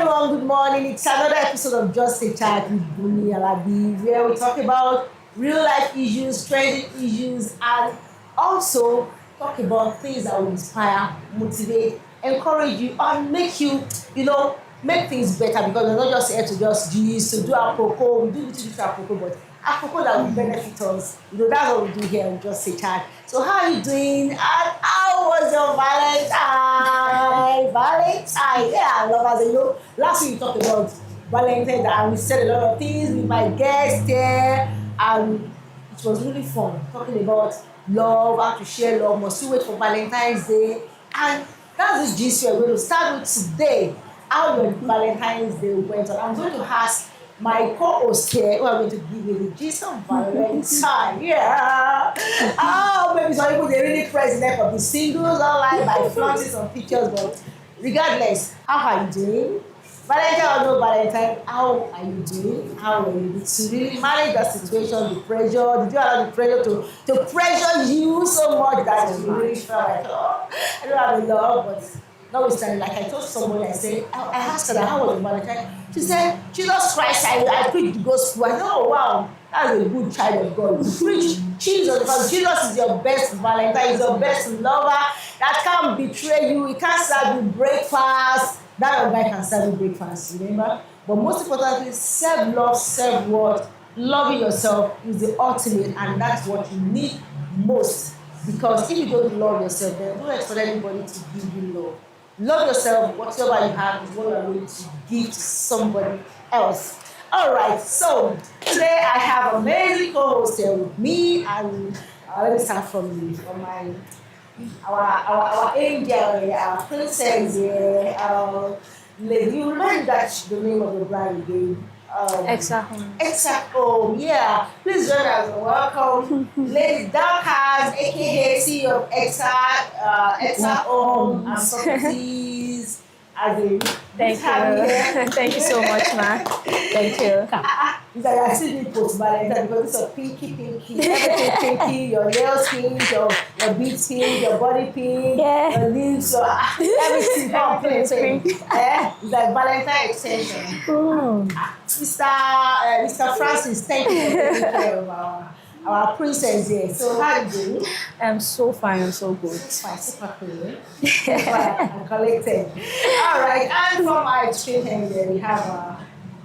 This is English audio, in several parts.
everyone, good morning. It's another episode of Just a Chat with Buni Alabi, where we talk about real life issues, trending issues, and also talk about things that will inspire, motivate, encourage you, and make you, make things better because we're not just here to just gist, to do our propos. We do little bit our propos, but our propos that will benefit us. That's what we do here on Just a Chat. So how are you doing? And how was your Valentine? Valentine, yeah, lovers. Last week we talked about Valentine and we said a lot of things with my guest here, and it was really fun talking about love, how to share love, must you wait for Valentine's Day, and that's the gist we're going to start with today. How your Valentine's Day went on. I'm going to ask my co-host here who are going to give me the gist of Valentine. Yeah. Oh, maybe some people they really press them for the singles online by flaunting some pictures, but regardless, how are you doing? Valentine or no Valentine, how are you doing? How are you? To really manage that situation, the pressure, did you allow the pressure to pressure you so much that you really felt like, oh, I don't have a love, but notwithstanding, like I told somebody, I asked her how was the Valentine. She said, Jesus Christ, I preach the gospel. I said, oh wow, that's a good child of God. You preach Jesus because Jesus is your best Valentine, is your best lover that can't betray you, he can't serve you breakfast. That your guy can serve you breakfast, remember? But most importantly, self-love, self-worth, loving yourself is the ultimate, and that's what you need most. Because if you don't love yourself, then don't expect anybody to give you love. Love yourself, whatever you have is what you're going to give to somebody else. All right, so today I have an amazing co-host here with me, and let me start from our angel, our princess here, Lady. You remember that the name of the brand again? Exact yeah. Please join us and welcome Lady Darkers, aka CEO of Exact Home and Properties. Thank you. Thank you so much, ma. Thank you. It's like I see you post Valentine because it's a pinky, everything pinky, your nails pink, your beads pink, your body pink, your lips, everything pink. It's like Valentine extension. Mr. Francis, thank you for taking care of our princess here. So how are you doing? I'm so fine, I'm so good. Fine, super cool. I'm collected. All right, and from our extreme end here, we have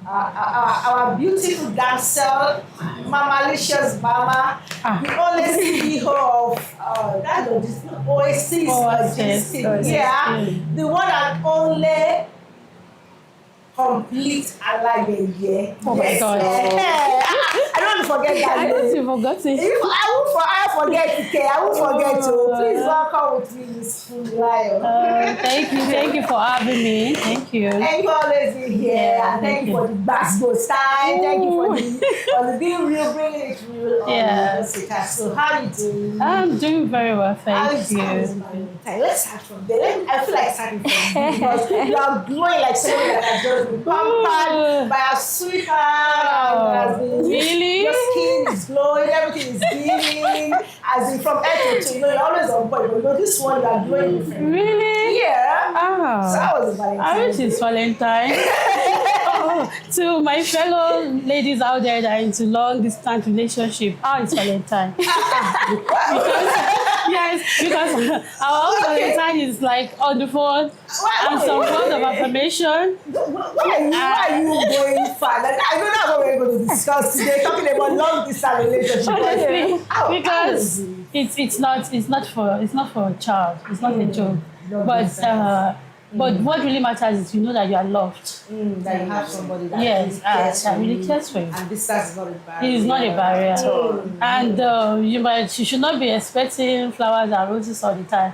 our beautiful dancer, Mama Licious Mama, the only CEO of that Oasis. The one and only complete Alaye. Oh my God. I don't forget that I don't even forgot it. I forget it. I won't forget to. Please welcome with me, Miss Funmilayo. Thank you for having me. Thank you. Thank you for always being here. Yeah, thank you for the basketball time. Thank you for the being real, bringing it real. Yeah. So how are you doing? I'm doing very well, thank you. Let's start from there. I feel like starting from you because you are glowing like someone that has just been pampered by a sweetheart. Really? Your skin is glowing, everything is beaming. As in from head to toe, you're always on point. But this one, you are glowing different. Really? Yeah. Oh. So how was Valentine? I wish it's Valentine. To my fellow ladies out there that are into long distance relationship, how is Valentine? because our own Valentine is like on the phone and some words of affirmation. Why are you going far? Like, I know that's what we're going to discuss today, talking about long distance relationship. Honestly, because it's not for a child. It's not a joke. But what really matters is you know that you are loved. That you have somebody that really cares for you. And distance is not a barrier. It is not a barrier. And you should not be expecting flowers and roses all the time.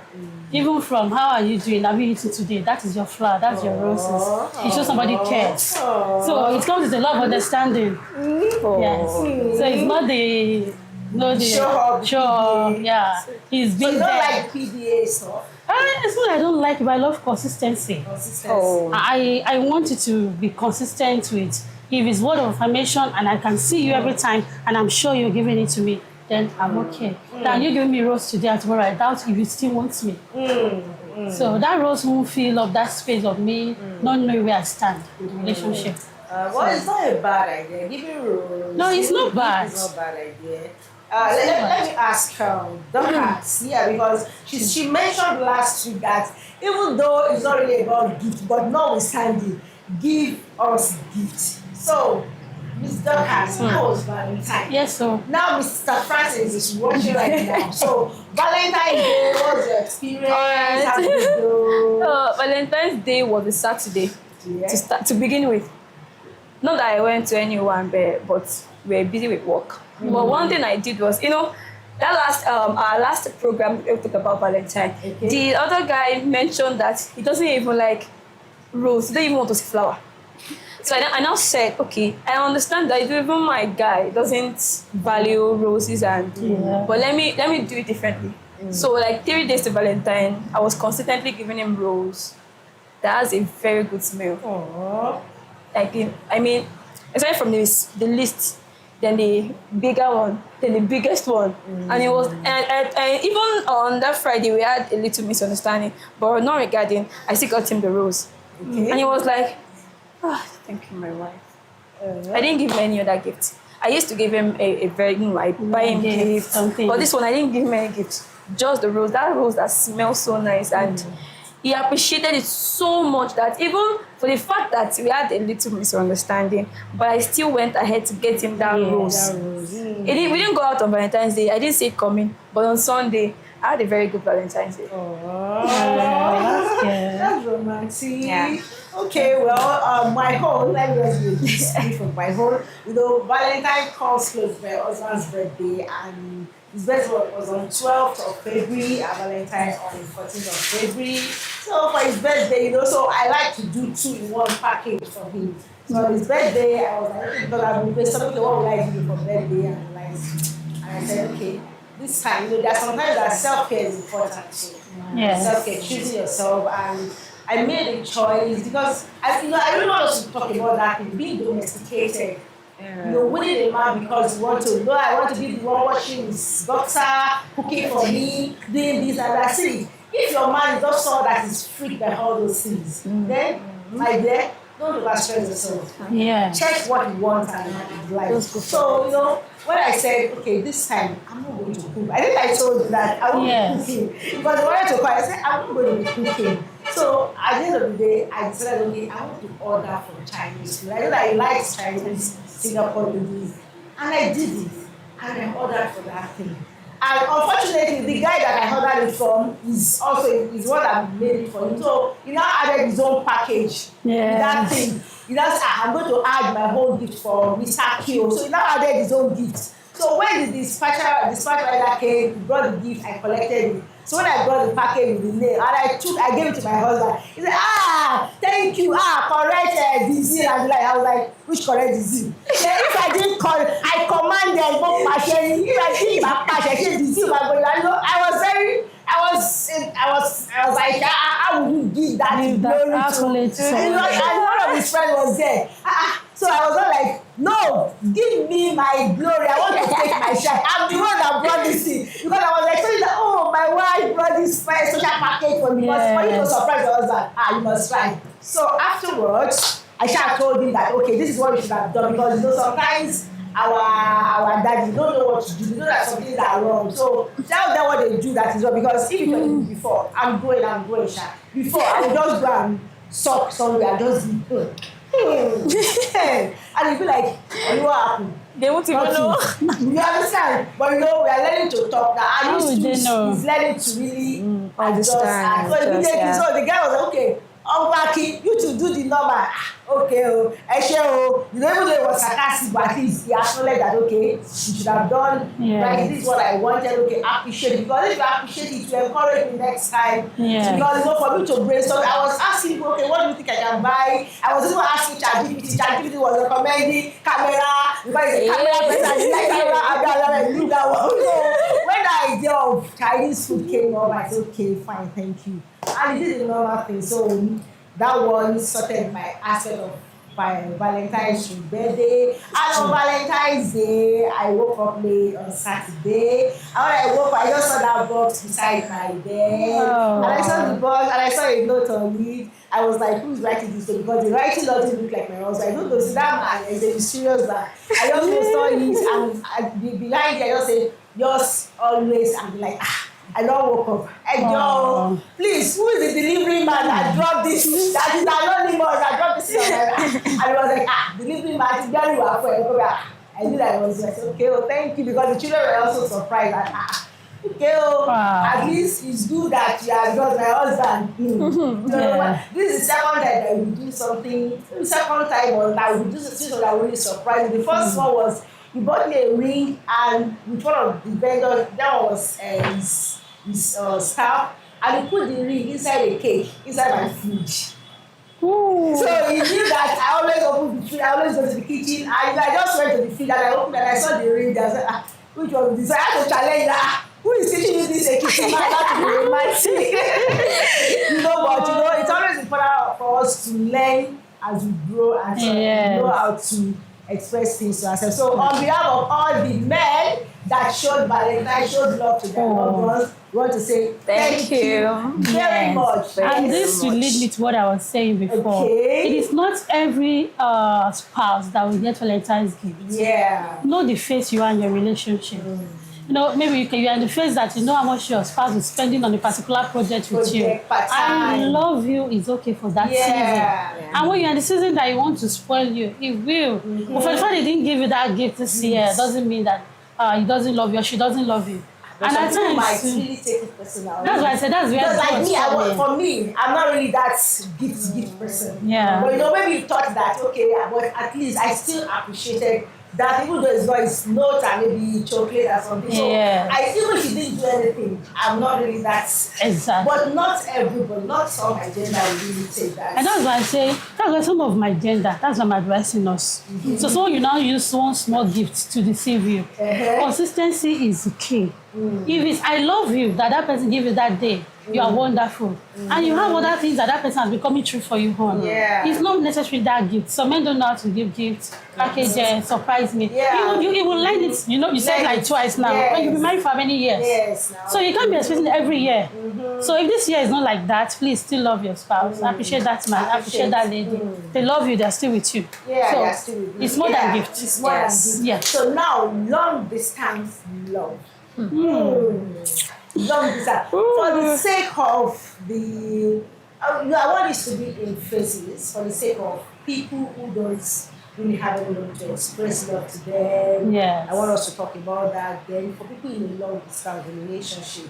Even from how are you doing? Have you eaten today? That is your flower. That's your roses. It shows somebody cares. So it comes with a lot of understanding. Yes. So it's not the show up. Yeah. He's been there. Like PDA stuff. It's not I don't like it, but I love consistency. I want you to be consistent with. If it's word of affirmation and I can see you every time and I'm sure you're giving it to me, then I'm okay. Now you giving me rose today and tomorrow, I doubt if you still want me. So that rose won't fill up that space of me not knowing where I stand in the relationship. Well, it's not a bad idea. Giving rose. No, it's not bad. It's not a bad idea. Let me ask Dorcas, yeah, because she mentioned last week that even though it's not really about gift, but notwithstanding, give us gift. So, Miss Dorcas, how was Valentine? Yes, so Now Mr. Francis is watching right now. So, Valentine's Day, what's your experience? Alright. How did it go? Valentine's Day was a Saturday Yeah. to begin with. Not that I went to anyone, but we were busy with work. But one thing I did was, that our last program we talked about Valentine. Okay. The other guy mentioned that he doesn't even like rose. He doesn't even want to see flower. So I now said, okay, I understand that even my guy doesn't value roses but let me do it differently. So like 3 days to Valentine, I was consistently giving him rose. That has a very good smell. Aww. Aside from the list, then the bigger one, then the biggest one. And it was and even on that Friday we had a little misunderstanding, but not regarding, I still got him the rose. Okay. And he was like, thank you, my wife. I didn't give him any other gift. I used to give him a very, I buy him gifts. But this one, I didn't give him any gifts. Just the rose. That rose that smells so nice. And he appreciated it so much that even for the fact that we had a little misunderstanding, but I still went ahead to get him that rose. That rose. We didn't go out on Valentine's Day. I didn't see it coming. But on Sunday, I had a very good Valentine's Day. That's romantic. Yeah. Okay, well, my whole, let me just speak from my whole. Valentine comes close to my husband's birthday, and his birthday was on 12th of February, and Valentine on 14th of February. So for his birthday, so I like to do 2-in-1 package for him. So on his birthday, I was like, okay, because I've been based on what would I do for birthday, and I said, okay, this time, there's sometimes that self-care is important too. Yes. Self-care, choosing yourself, and I made a choice because I really want us to talk about that thing, being domesticated. Winning a man because you want to. I want to be the one watching his boxer, cooking for me, doing this and that. See, if your man is just someone that is freaked by all those things, then my dear, don't overstress yourself. Yeah. Check what you want and what you like. So, when I said, okay, this time I'm not going to cook. I think I told you that I won't be cooking. Because I wanted to cook, I said, I'm not going to be cooking. So at the end of the day, I decided, okay, I want to order from Chinese food. I know that he likes Chinese, Singapore noodles. And I did it. And I ordered for that thing. And unfortunately, the guy that I ordered it from is one that made it for him. So he now added his own package. Yeah. That thing. He now said, I'm going to add my whole gift for Mr. Kyo. So he now added his own gift. So when the dispatcher rider came, he brought the gift, I collected it. So when I brought the package with the name, and I gave it to my husband. He said, thank you, correct disease. And I was like, which correct disease? If I didn't call, I commanded, not passion. If I didn't have passion, disease, I was like, how would you give that glory to? And one of his friends was there. So I was not like, no, give me my glory. I want to take my shine. I'm the one that brought this thing. Because I was like, my wife brought this special package for me. Because for you to surprise your husband, you must try. So afterwards, I told him that, okay, this is what we should have done. Because sometimes our daddies don't know what to do. They know that some things are wrong. So tell them what they do that is wrong. Because if you told me before, I'm going, before I would just go and suck somewhere and just and you'll be like, what happened? They won't even know. You understand? But we are learning to talk now. And he's learning to really understand. So the guy was like, okay, unpacking, you to do the normal. Okay, you don't even know it was sarcastic, but at least he acknowledged that, okay, you should have done, like, this is what I wanted, okay, appreciate it. Because if you appreciate it, you encourage me next time. Because, for me to brainstorm, I was asking people, okay, what do you think I can buy? I was even asking ChatGPT. ChatGPT was recommending camera, because it's a camera person, I like camera, I do that one. So when the idea of Chinese food came up, I said, okay, fine, thank you. And it did a normal thing. So that one sorted my aspect of Valentine's birthday. And on Valentine's Day, I woke up late on Saturday. And when I woke up, I just saw that box beside my bed. And I saw the box and I saw a note on it. I was like, who's writing this? Because the writing doesn't look like my husband. I don't know, see that man is a mysterious man. I just saw it and behind it, I just say, yours always. And be like, I don't woke up. Hey, Joe, please, who is the delivery man that dropped this? That is anonymous that dropped this. And he was like, delivery man, it's very well for I knew that I was. I said, okay, well, thank you, because the children were also surprised. Okay, at least it's good that you have got my husband. This is the second time that we do something. The second time was that we do something that really surprised me. The first one was he bought me a ring, and with one of the vendors, that was his staff, and he put the ring inside a cake inside my fridge. Ooh. So he knew that I always open the fridge, I always go to the kitchen, and I just went to the fridge and I opened and I saw the ring. I said, which one is this? So I had to challenge that. Who is teaching you this kitchen man? That to be romantic. But it's always important for us to learn as we grow and know how to express things to ourselves. So on behalf of all the men that showed Valentine, showed love to their loved ones, we want to say thank you very much. And this will lead me to what I was saying before. Okay. It is not every spouse that will get Valentine's gift. Yeah. Know the face you are in your relationship. Maybe you're in the phase that you know how much your spouse is spending on a particular project with you. I love you is okay for that season. Yeah. And when you're in the season that you want to spoil you, it will. But for the fact they didn't give you that gift this year, doesn't mean that he doesn't love you or she doesn't love you. And at times, might really take it personal. That's why I said that's very because for me, I'm not really that gift person. Yeah. But maybe you thought that, okay, but at least I still appreciated that, even though it's not his note and maybe chocolate or something. So even if she didn't do anything, I'm not really that. Exactly. But not everybody, not some my gender will really take that. And that's why I say, that's why some of my gender, that's why I'm advising us. So someone you now use one small gift to deceive you. Consistency is the key. If it's I love you, that person give you that day, you are wonderful. And you have other things that person has been coming true for you on. It's not necessarily that gift. Some men don't know how to give gifts, packages, surprise me. You will learn it, you said like twice now. When you've been married for many years. So you can't be expecting every year. So if this year is not like that, please still love your spouse. Appreciate that man, appreciate that lady. They love you, they're still with you. They're still with you. It's more than gift. It's more than gift. Yeah. So now, long distance love. Long distance. For the sake of the, I want this to be in phases. For the sake of people who don't really have anyone to express love to them. I want us to talk about that. Then for people in a long distance relationship,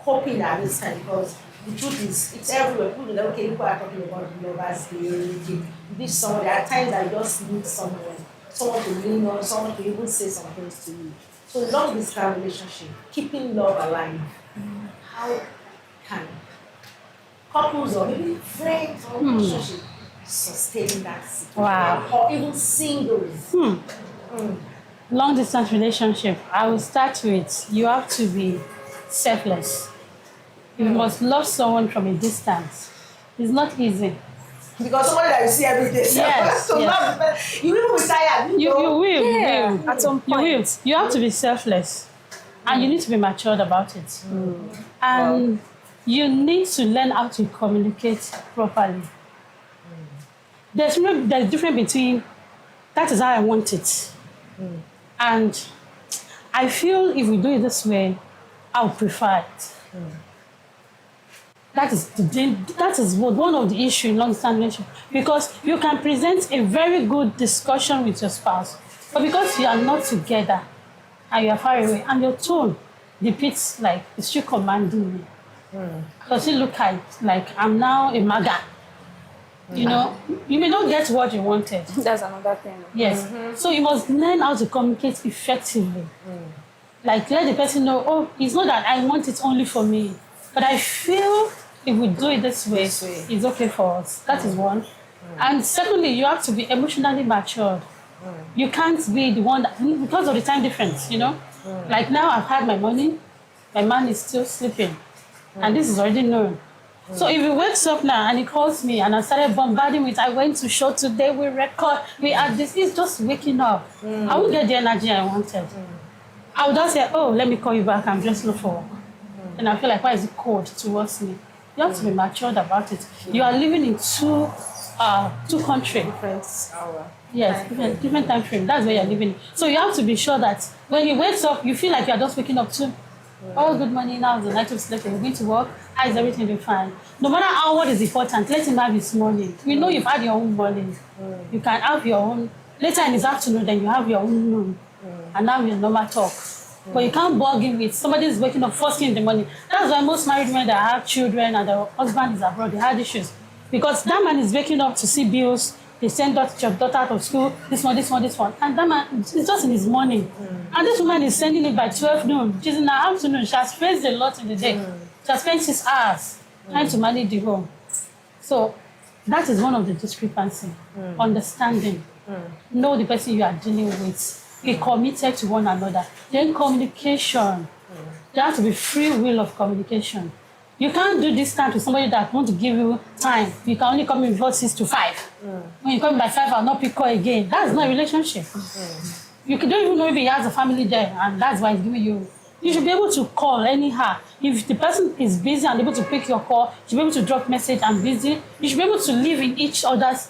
coping at this time, because the truth is, it's everywhere. People are talking about the lovers day. This song, there are times that you just need someone to lean on, someone to even say some things to you. So long distance relationship, keeping love alive. How can couples or maybe friends or relationship sustain that situation? Wow. Or even singles? Long distance relationship, I will start with you have to be selfless. You must love someone from a distance. It's not easy. Because somebody that you see every day. You will be tired. You will. At some point. You will. You have to be selfless. And you need to be matured about it. And you need to learn how to communicate properly. There's difference between that is how I want it. And I feel if we do it this way, I'll prefer it. That is one of the issues in long-term relationship, because you can present a very good discussion with your spouse, but because you are not together and you are far away, and your tone depicts like it's you commanding me. Does it look like I'm now a maga? You may not get what you wanted. That's another thing. Yes. So you must learn how to communicate effectively. Like let the person know, it's not that I want it only for me, but I feel if we do it this way, it's okay for us. That is one. And secondly, you have to be emotionally matured. You can't be the one that, because of the time difference, Like now I've had my money, my man is still sleeping. And this is already known. So if he wakes up now and he calls me and I started bombarding with, I went to show today, we record, we had this, he's just waking up. I won't get the energy I wanted. I would just say, oh, let me call you back, I'm just looking for work. And I feel like, why is it cold towards me? You have to be matured about it. You are living in two countries. Yes, different time frame. That's where you're living. So you have to be sure that when he wakes up, you feel like you're just waking up too. Oh, good morning. Now the night of sleep. You're going to work. How is everything be fine? No matter how what is important, let him have his morning. We know you've had your own morning. You can have your own later in his afternoon. Then you have your own noon, and now your normal talk. But you can't bug him with somebody is waking up first thing in the morning. That's why most married men that have children and their husband is abroad, they had issues because that man is waking up to see bills. They send your daughter out of school, this one. And that man, it's just in his morning. And this woman is sending it by 12 noon. She's in her afternoon. She has faced a lot in the day. She has spent 6 hours trying to manage the home. So that is one of the discrepancies. Understanding. Know the person you are dealing with. Be committed to one another. Then communication. There has to be free will of communication. You can't do distance with somebody that wants to give you time. You can only come in before 6 to 5. When you come by 5, I'll not pick call again. That's not a relationship. You don't even know if he has a family there, and that's why he's giving you. You should be able to call anyhow. If the person is busy and able to pick your call, you should be able to drop message, I'm busy. You should be able to live in each other's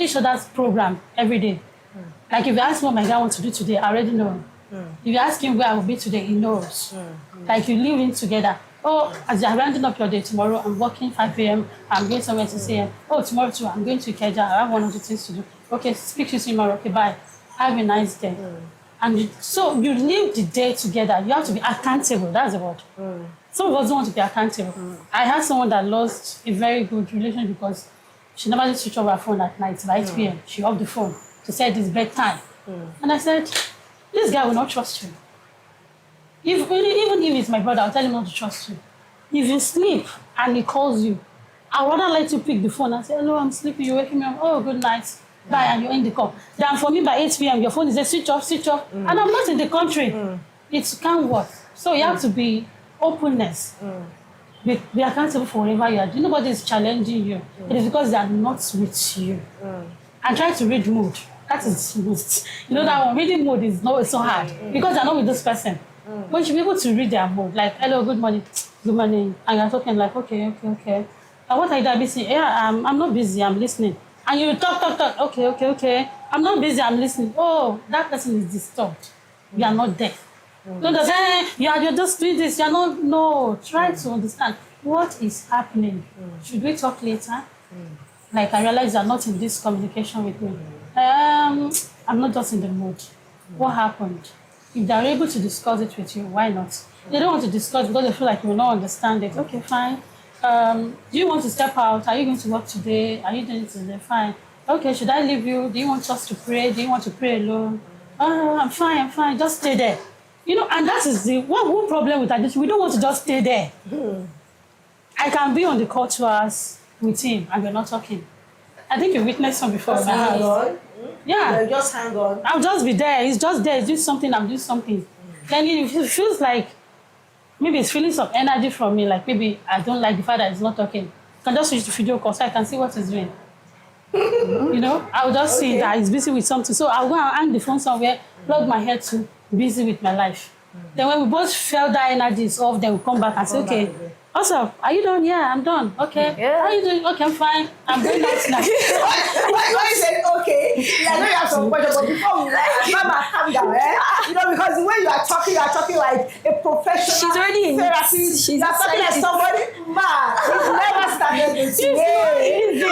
each other's program every day. Like if you ask me what my guy wants to do today, I already know. If you ask him where I will be today, he knows. Like you live in together. Oh, as you're rounding up your day tomorrow, I'm working 5 p.m. I'm going somewhere to say, oh, tomorrow too, I'm going to Ikeja. I have one or two things to do. Okay, speak to you tomorrow. Okay, bye. Have a nice day. And so you live the day together. You have to be accountable. That's the word. Some of us don't want to be accountable. I had someone that lost a very good relationship because she never used to switch off her phone at night by 8 p.m. She off the phone. She said it's bedtime. And I said, this guy will not trust you. Even if it's my brother, I'll tell him not to trust you. If you sleep and he calls you, I'd rather let you pick the phone and say, hello, I'm sleeping, you're waking me up, oh, good night, bye, and you're in the call. Then for me, by 8 p.m., your phone is a switch off, and I'm not in the country. It can't work. So you have to be openness. Be accountable for whatever you are doing. Nobody is challenging you. It is because they are not with you. And try to read mood. That is most. You know that one, reading mood is so hard because they're not with this person. But you should be able to read their mood. Like, hello, good morning. Good morning. And you're talking like, okay. And what are you busy? Yeah, I'm not busy, I'm listening. And you talk. Okay. I'm not busy, I'm listening. Oh, that person is disturbed. You are not there. Don't just say, you're just doing this. You're not, no. Try to understand what is happening. Should we talk later? Like, I realize you're not in this communication with me. I'm not just in the mood. What happened? If they're able to discuss it with you, why not? They don't want to discuss because they feel like you will not understand it. Okay, fine. Do you want to step out? Are you going to work today? Are you doing it today? Fine. Okay, should I leave you? Do you want us to pray? Do you want to pray alone? Oh, I'm fine. Just stay there. You know, and that is the one problem with that. We don't want to just stay there. I can be on the call 2 hours with him and we're not talking. I think you witnessed some before. Just hang on. Yeah. Just hang on. I'll just be there. He's just there. He's doing something. I'm doing something. Then it feels like maybe it's feeling some energy from me. Like maybe I don't like the fact that he's not talking. I can just switch to video call so I can see what he's doing. You know, I'll just see that he's busy with something. So I'll go and hang the phone somewhere, plug my head to, busy with my life. Then when we both feel that energy is off, then we come back and say, okay, also, are you done? Yeah, I'm done. Okay. Yeah. How are you doing? Okay, I'm fine. I'm going out now. Why you said okay? I know you have some questions, but before we Mama, calm down, eh? You know, because the way you are talking like a professional. She's already in therapist. You're talking like somebody, man. You've never started this way.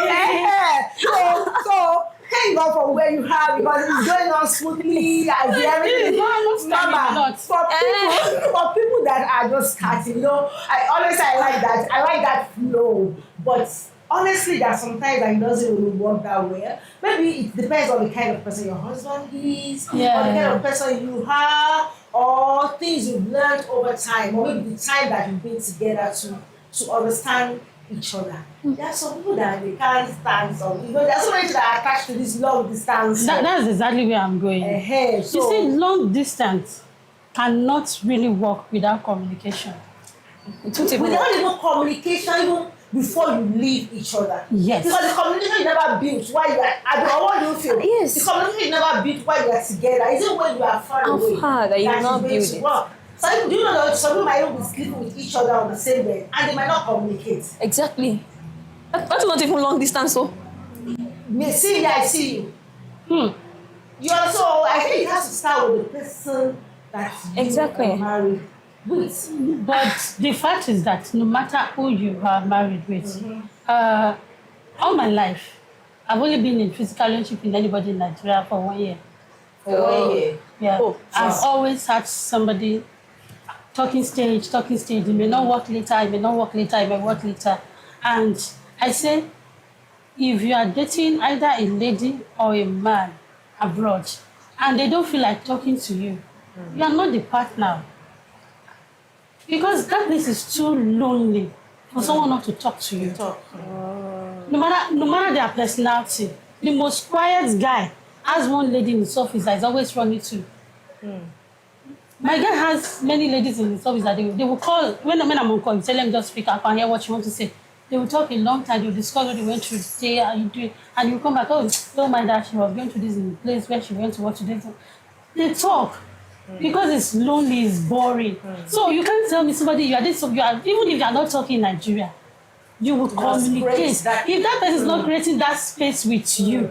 So hang on from where you have because it's going on smoothly as everything. Mama, for people that are just starting, you know, I like that. I like that flow. But honestly, that sometimes it doesn't really work that way. Maybe it depends on the kind of person your husband is, or the kind of person you are, or things you've learned over time, or maybe the time that you've been together to understand each other. There are some people that they can't stand some. You know, there are so many that are attached to this long distance. That's exactly where I'm going. So, you see, long distance cannot really work without communication. Without even communication, even before you leave each other. Yes. Because the communication you never built while you are, what do you feel? Yes. The communication you never built while you are together. Is it when you are far away? That you not build it. Work? So do you know that some people might even be sleeping with each other on the same bed and they might not communicate? Exactly. That's not even long distance, so. Me see you, I see you. You also, I think it has to start with the person that you are married with. But the fact is that no matter who you are married with, all my life, I've only been in physical relationship with anybody in Nigeria for 1 year. For 1 year? Yeah. I've always had somebody talking stage. It may not work later, it may work later. And I say, if you are dating either a lady or a man abroad, and they don't feel like talking to you, you are not the partner. Because that place is too lonely for someone not to talk to you. No matter their personality, the most quiet guy has one lady in his office that is always running to. My guy has many ladies in his office that they will call. When I'm on call, you tell them just speak up and hear what you want to say. They will talk a long time, they will discuss what they went through today, how you do it, and you come back, oh, don't mind that she was going to this in the place where she went to what today. They talk. Because it's lonely, it's boring. So you can't tell me somebody you are this, even if you are not talking in Nigeria, you will communicate. If that person is not creating that space with you,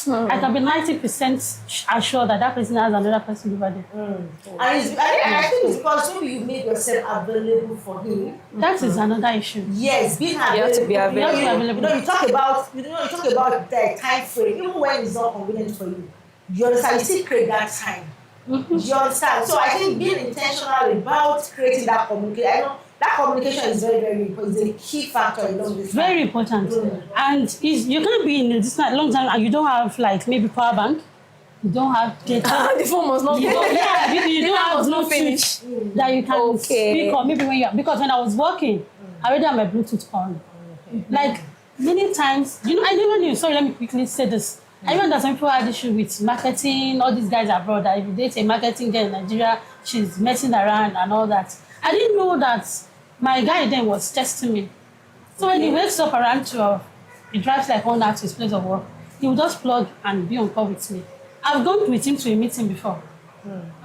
I can be 90% assured that person has another person over there. And I think it's because maybe you made yourself available for him. That is another issue. Yes, being available. You have to be available. You talk about the time frame, even when it's not convenient for you. You understand? You still create that time. Do you understand? So I think being intentional about creating that communication, I know that communication is very, very important. It's a key factor in all this. Very important. And you can't be in this long time and you don't have like maybe power bank, you don't have data. The phone must not you don't have not finish that you can speak, or maybe because when I was working, I already had my Bluetooth on. Like many times, I never knew. Sorry, let me quickly say this. I remember that some people had issue with marketing, all these guys abroad, that if you date a marketing girl in Nigeria, she's messing around and all that. I didn't know that my guy then was testing me. So when he wakes up around 12, he drives like 1 hour to his place of work, he will just plug and be on call with me. I've gone with him to a meeting before.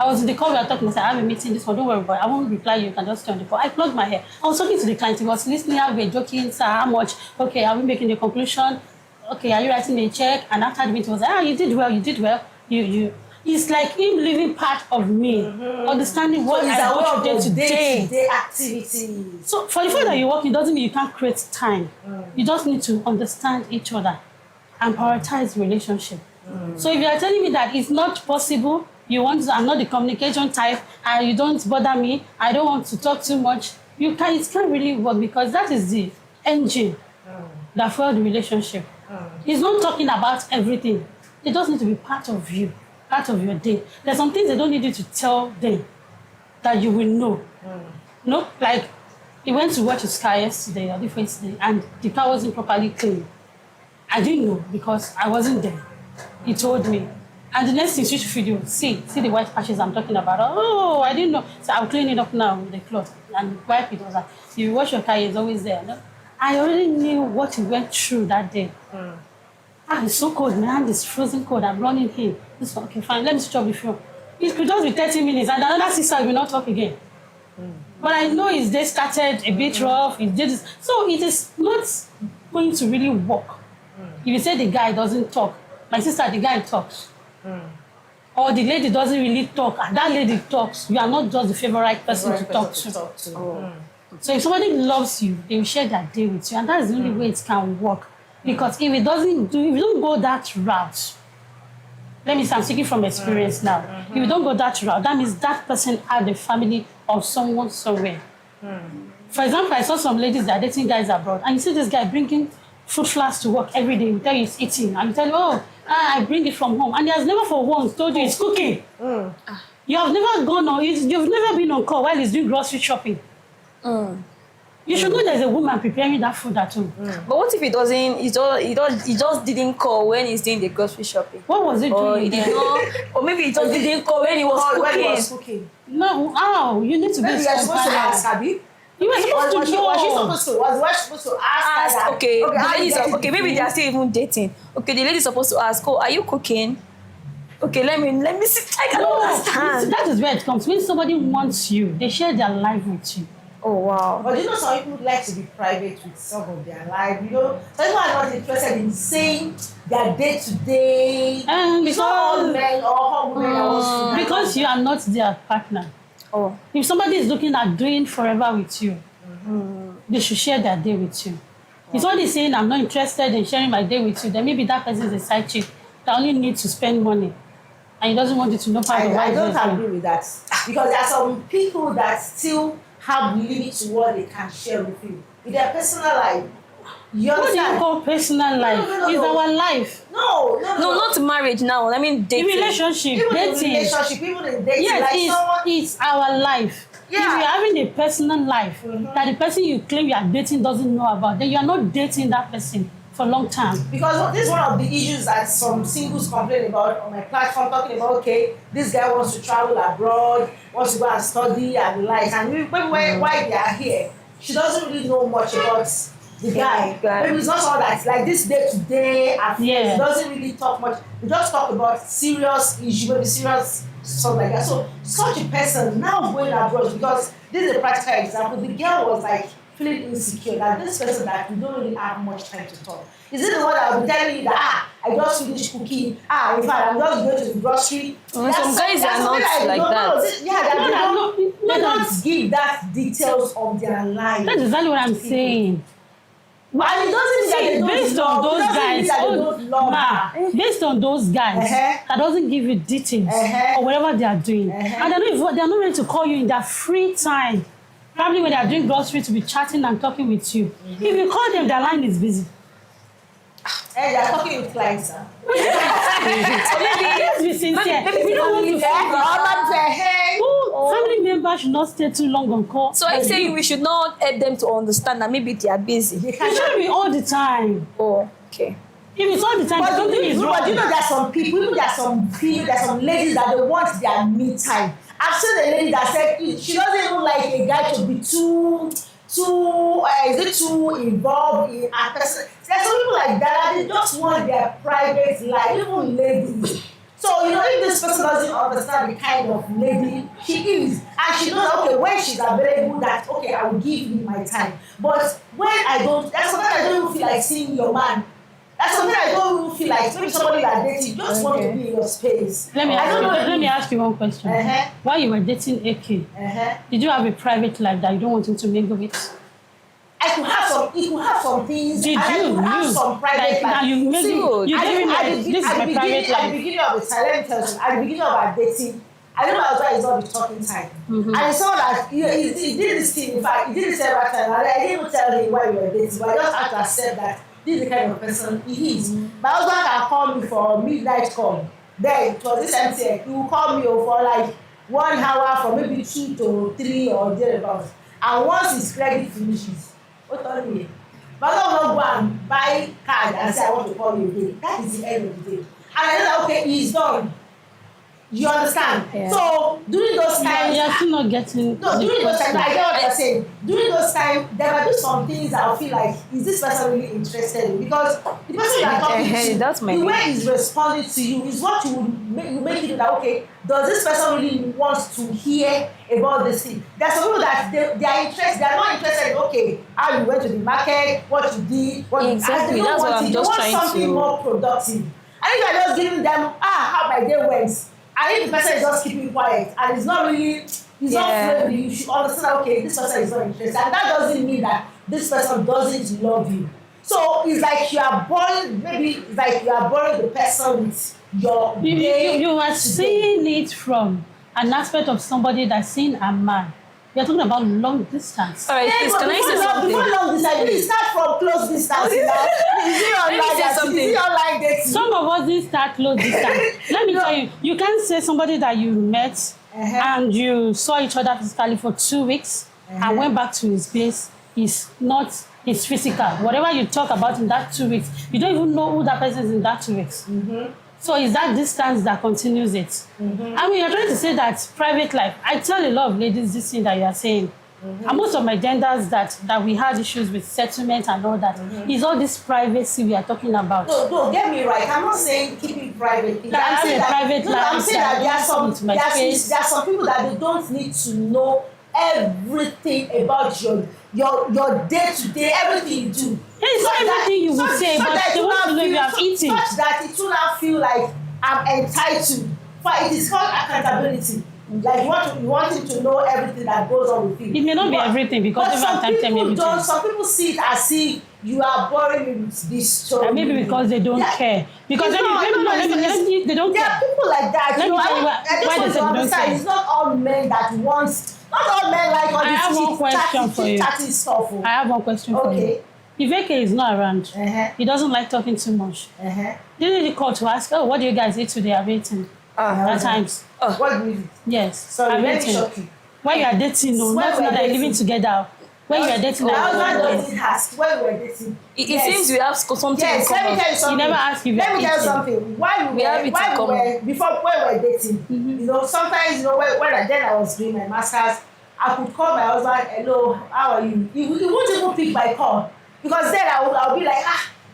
I was in the call, we were talking, I said, I have a meeting, this one, don't worry about it, I won't reply you, you can just stay on the call. I plugged my hair. I was talking to the client, he was listening, we were joking, sir, how much? Okay, are we making the conclusion? Okay, are you writing a check? And after the meeting, was like, you did well. It's like him living part of me, understanding what I want to do day activities. So for the fact that you work, it doesn't mean you can't create time. You just need to understand each other and prioritize relationship. So if you are telling me that it's not possible, I'm not the communication type, and you don't bother me, I don't want to talk too much, it can't really work, because that is the engine that fuels the relationship. He's not talking about everything. They just need to be part of you, part of your day. There's some things they don't need you to tell them that you will know. No, like he went to watch his car yesterday or the first day, and the car wasn't properly clean. I didn't know because I wasn't there. He told me. And the next thing, switch video, see the white patches I'm talking about. Oh, I didn't know. So I'll clean it up now with the cloth and wipe it. I was like, if you wash your car, it's always there. No? I already knew what he went through that day. It's so cold, my hand is frozen cold, I'm running here. This one, okay, fine, let me switch off the phone. It could just be 30 minutes, and another 6 hours will not talk again. But I know his day started a bit rough, he did this. So it is not going to really work. If you say the guy doesn't talk, my sister, the guy talks. Or the lady doesn't really talk, and that lady talks, you are not just the favorite person to talk to. So if somebody loves you, they will share their day with you, and that is the only way it can work. Because if you don't go that route, let me say, I'm speaking from experience now. If you don't go that route, that means that person had a family or someone somewhere. For example, I saw some ladies that are dating guys abroad, and you see this guy bringing food flasks to work every day. You tell you he's eating, and you tell you, I bring it from home, and he has never for once told you he's cooking. You have never gone or you've never been on call while he's doing grocery shopping. You should know there's a woman preparing that food at home. But what if he doesn't? He just didn't call when he's doing the grocery shopping. What was he doing? He did not, or maybe he just didn't call when he was cooking. When he was cooking. No, you need to be maybe you're supposed to ask, Abby. You were supposed to know. Was she supposed to? Was supposed to ask her that? Okay, the how you ladies get are, okay, it maybe they are free? still even dating. Okay, the lady's supposed to ask, oh, are you cooking? Okay, let me see. I can No, understand. that is where it comes. When somebody wants you, they share their life with you. Oh wow. But you know, some people would like to be private with some of their life. You know, some people are not interested in saying their day to day. And It's not all because, men or all women that wants to know. because you are not their partner. Oh. If somebody is looking at doing forever with you, they should share their day with you. If somebody is saying, I'm not interested in sharing my day with you, then maybe that person is a side chick that only needs to spend money. And he doesn't want you to know part of what I he's don't doing. agree with that because there are some people that still have limits to what they can share with you with their personal life. You What do you understand? call personal life? no, It's no. our life. No, No, not marriage now. I mean The dating. relationship, even in dating. relationship, even in dating, Yes, like someone. it's our life. Yeah. If you're having a personal life that the person you claim you are dating doesn't know about, then you are not dating that person for a long time. Because this is one of the issues that some singles complain about on my platform, talking about, okay, this guy wants to travel abroad, wants to go and study and the like, and maybe why they are here, she doesn't really know much about the guy. Maybe it's not all that, like this day-to-day affairs, Yeah. he doesn't really talk much. We just talk about serious issues, maybe serious stuff like that. So such a person now going abroad, because this is a practical example, the girl was like feeling insecure that this person that we don't really have much time to talk. Is it the one that will be telling you that I just finished cooking, in fact I'm just going to the grocery? Some guys are not like that. They don't give that details of their life. That's exactly what I'm saying. And it doesn't mean that they don't Based on love, those it doesn't guys, mean that they don't love her. based on those guys that doesn't give you details or whatever they are doing, and they're not ready to call you in their free time. Probably when they are doing grocery to be chatting and talking with you. If you call them, their line is busy. And they are talking with clients, sir. Let's be sincere. We don't want to family members should not stay too long on call. So I'm saying we should not help them to understand that maybe they are busy. It shouldn't be all the time. Oh, okay. If it's all the time, something is wrong. But you know, there are some people, there are some ladies that they want their me time. I've seen a lady that said she doesn't even like a guy to be too involved in a person. There's some people like that, they just want their private life, even ladies. So, you know, if this person doesn't understand the kind of lady she is, and she knows, okay, when she's available, that, okay, I will give you my time. But when I don't, that's something I don't even feel like seeing your man. That's something I don't even feel like. Maybe somebody that dating just want to be in your space. Let me ask you one question. While you were dating AK, did you have a private life that you don't want him to mingle with? I could have some. He could have some things. Did and you? I could have some private Now life. you gave him this is my private At the life. beginning of the time, let me tell you, at the beginning of our dating, I don't know how it's not the talking time. And I saw that he did this thing. In fact, he did it several times. And I didn't even tell him why we were dating, but I just had to accept that this is the kind of person he is. My husband can call me for midnight call. Then it was this MTN. He will call me for like 1 hour, from maybe 2 to 3 or thereabouts. And once his credit finishes, what told me? But I don't go and buy card and say I want to call you again. That is the end of the day. And I know that, okay, he's done. You understand? Yeah. So during those times, You're still not getting. no, during those times, I get what you're saying. During those times, there might be some things that I feel like, is this person really interested in? Because the person you are talking to, that's my the way he's responding to you is what you make you know that, okay, does this person really want to hear about this thing? There's some people that they are interested, they are not interested in, okay, how you went to the market, what you did, what Exactly, you that's what I'm just trying to. They want something more productive. I think you're just giving them, how my day went. And if the person is just keeping quiet and it's not really, not friendly, you should understand, okay, this person is not interested. And that doesn't mean that this person doesn't love you. So it's like you are born, maybe it's like you are born the person with your You are seeing it from an aspect of somebody that's seeing a man. You're talking about long distance. All right, please, can I say something? Before long distance, please start from close distance. Is it online dating? Some of us didn't start close distance. Let me tell you, you can't say somebody that you met and you saw each other physically for 2 weeks and went back to his base is not his physical. Whatever you talk about in that 2 weeks, you don't even know who that person is in that 2 weeks. So it's that distance that continues it. I mean, you're trying to say that private life. I tell a lot of ladies this thing that you are saying. And most of my genders that we had issues with settlement and all that, is all this privacy we are talking about. No, don't get me right. I'm not saying keep it private. Like, I have a private life. I'm saying that there are some people that they don't need to know everything about your day to day, everything you do. It's not everything you would say, but they want to know if you have eaten. Such that it will not feel like I'm entitled. For it is called accountability. Like you want him to know everything that goes on with you. It may not be everything because every time tell me everything. Some people see it as if you are boring me with this story. And maybe because they don't care. Because they don't care. There are people like that. Let me tell you why they say they don't care. It's not all men that want. Not all men like all this. I have one question for you. Stuff. I have one question for you. If AK is not around, he doesn't like talking too much. Didn't he call to ask, oh, what do you guys eat today? I've eaten. At times. What do you eat? Yes. Sorry, I've eaten. When you are dating, no, not that you're living together. When you are dating, when we were dating. It seems we have something in Yes, common. let me tell you something. You never ask if Let me tell you something. When we were dating, you know, sometimes, you know, when I was doing my masters, I could call my husband, hello, how are you? He won't even pick my call. Because then I'll be like,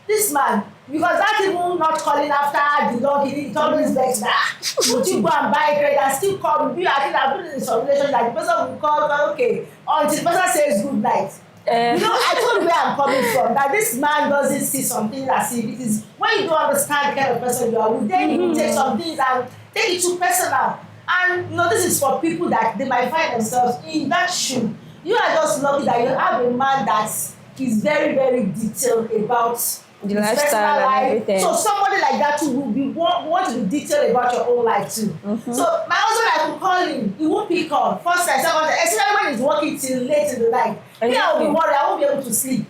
this man, because that even not calling after the dog, it always begs that, would you go and buy bread and still call me? I think I've been in some relation that the person will call, okay, until the person says good night. You know, I told you where I'm coming from, that this man doesn't see something as if it is, when you don't understand the kind of person you are with, then you will take some things and take it too personal. And you know, this is for people that they might find themselves in that shoe. You are just lucky that you have a man that is very, very detailed about the lifestyle and everything. So somebody like that too will be want to be detailed about your own life too. So my husband, I could call him, he won't pick up. First time, second time, especially when he's working till late in the night. Me, I will be worried, I won't be able to sleep.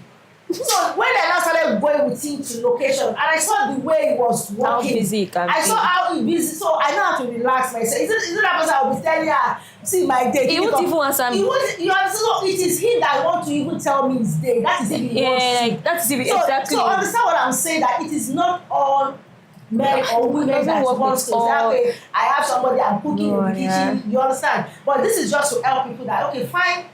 So when I now started going with him to location and I saw the way he was working, how busy he can I saw how he busy, so I know how to relax myself. Is it that person I will be telling her, see my day? He won't even answer me. You understand? So it is him that want to even tell me his day. That is if he wants to. Like, that is if exactly. So understand what I'm saying, that it is not all men or women that want to say, okay, I have somebody I'm cooking in the kitchen. You understand? But this is just to help people that, okay, fine,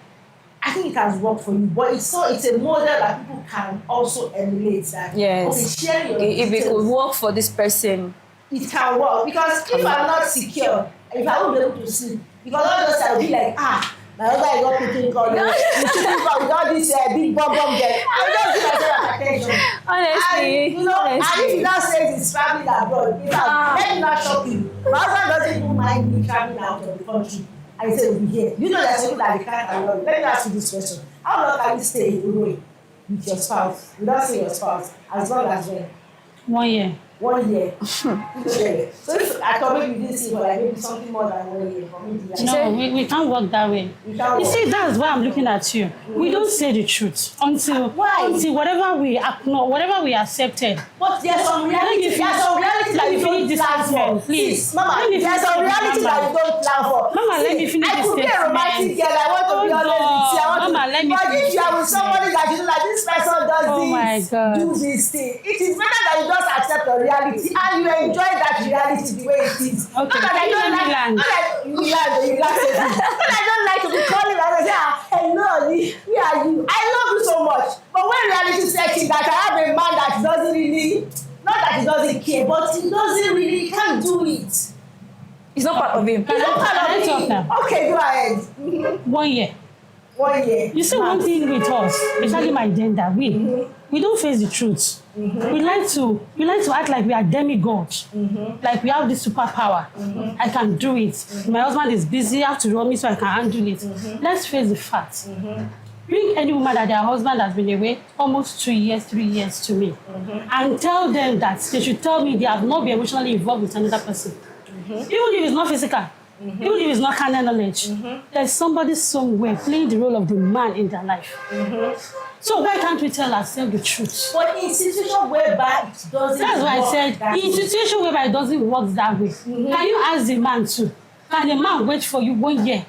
I think it has worked for you, but it's a model that people can also emulate. That okay, share your if it could work for this person, it can work. Because if I'm not secure, if I won't be able to sleep, because all those I'll be like, my husband is not picking call. With all this big bomb there, I don't give myself attention. Honestly, and, you know, and if you now say it's traveling abroad, let me not shock you. My husband doesn't even mind me traveling out of the country. I said, we'll be here. You know there's something that they can't allow. Let me ask you this question. How long can you stay away with your spouse, without seeing your spouse, as long as when? 1 year. 1 year. So if I thought maybe you didn't see, but like maybe something more than 1 year for me. No, we can't work that way. You see, that's why I'm looking at you. We don't say the truth until whatever we acknowledge, whatever we accepted. But there's some reality. There's some reality that you don't plan for. Please, Mama. There's some reality that you don't plan for. Mama, let me finish this statement. I could be a romantic girl. I want to be honest with you. Mama, let me. But if you are with somebody that you know that this person does do this thing, it is better that you just accept the reality and you enjoy that reality the way it is. Okay. Not that I don't like to be calling and say, hello, where are you? I love you so much. But when reality sets in that I have a man that doesn't really, not that he doesn't care, but he doesn't really, he can't do it. It's not part of him. It's not part of him. Okay, go ahead. 1 year. 1 year. You see, one thing with us, especially my gender, we don't face the truth. We like to act like we are demigods, like we have this superpower. I can do it. My husband is busy, I have to run me so I can handle it. Let's face the fact. Bring any woman that their husband has been away almost 2 years, 3 years to me, and tell them that they should tell me they have not been emotionally involved with another person, even if it's not physical. Even if it's not carnal knowledge, there's somebody somewhere playing the role of the man in their life. So why can't we tell ourselves the truth? But in situation whereby it doesn't That's why I said, in situation whereby it doesn't work that way, can you ask the man too? Can the man wait for you 1 year?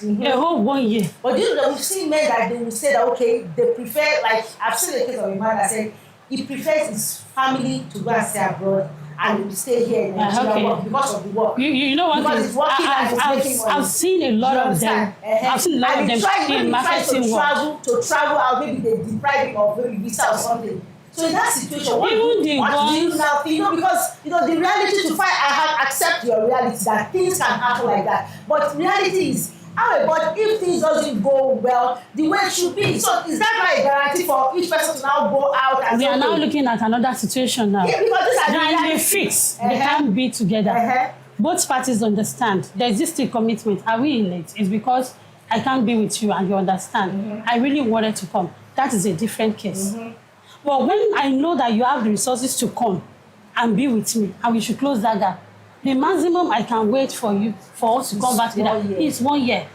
A whole 1 year. But you know, we've seen men that they will say that, okay, they prefer, like, I've seen a case of a man that said he prefers his family to go and stay abroad and you stay here in Nigeria work because of the work. You know what? Because it's working and it's making money. I've seen a lot of them. I've seen a lot of them in marketing work. To travel out, maybe they deprive him of maybe visa or something. So in that situation, what do you now think? Because the reality to find, I have accept your reality that things can happen like that. But reality is, but if things doesn't go well, the way it should be. So is that not a guarantee for each person to now go out and we are now looking at another situation now. Yeah, because these are they fix. They can't be together. Both parties understand. There is still commitment. Are we in it? It's because I can't be with you and you understand. I really wanted to come. That is a different case. But when I know that you have the resources to come and be with me, and we should close that gap, the maximum I can wait for us to come back together is 1 year.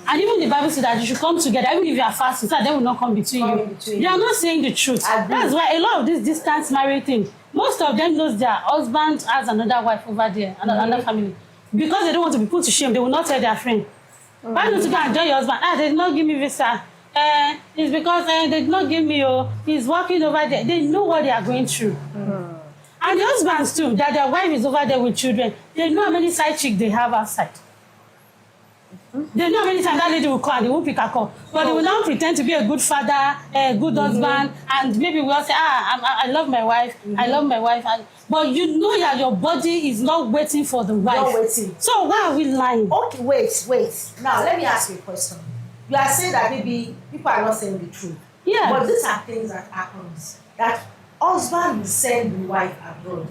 And even the Bible says that you should come together, even if you are fasting, so that they will not come between you. They are not saying the truth. That's why a lot of this distance marriage thing, most of them knows their husband has another wife over there, another family. Because they don't want to be put to shame, they will not tell their friend. Why don't you go and join your husband? They did not give me visa. It's because they did not give me, he's working over there. They know what they are going through. And the husbands too, that their wife is over there with children, they know how many side chicks they have outside. They know how many times that lady will call and they won't pick her call. But they will now pretend to be a good father, a good husband, and maybe we'll say, I love my wife, I love my wife. But you know that your body is not waiting for the wife. Not waiting. So why are we lying? Okay, wait. Now, let me ask you a question. You are saying that maybe people are not saying the truth. Yeah. But these are things that happens. That husband will send the wife abroad.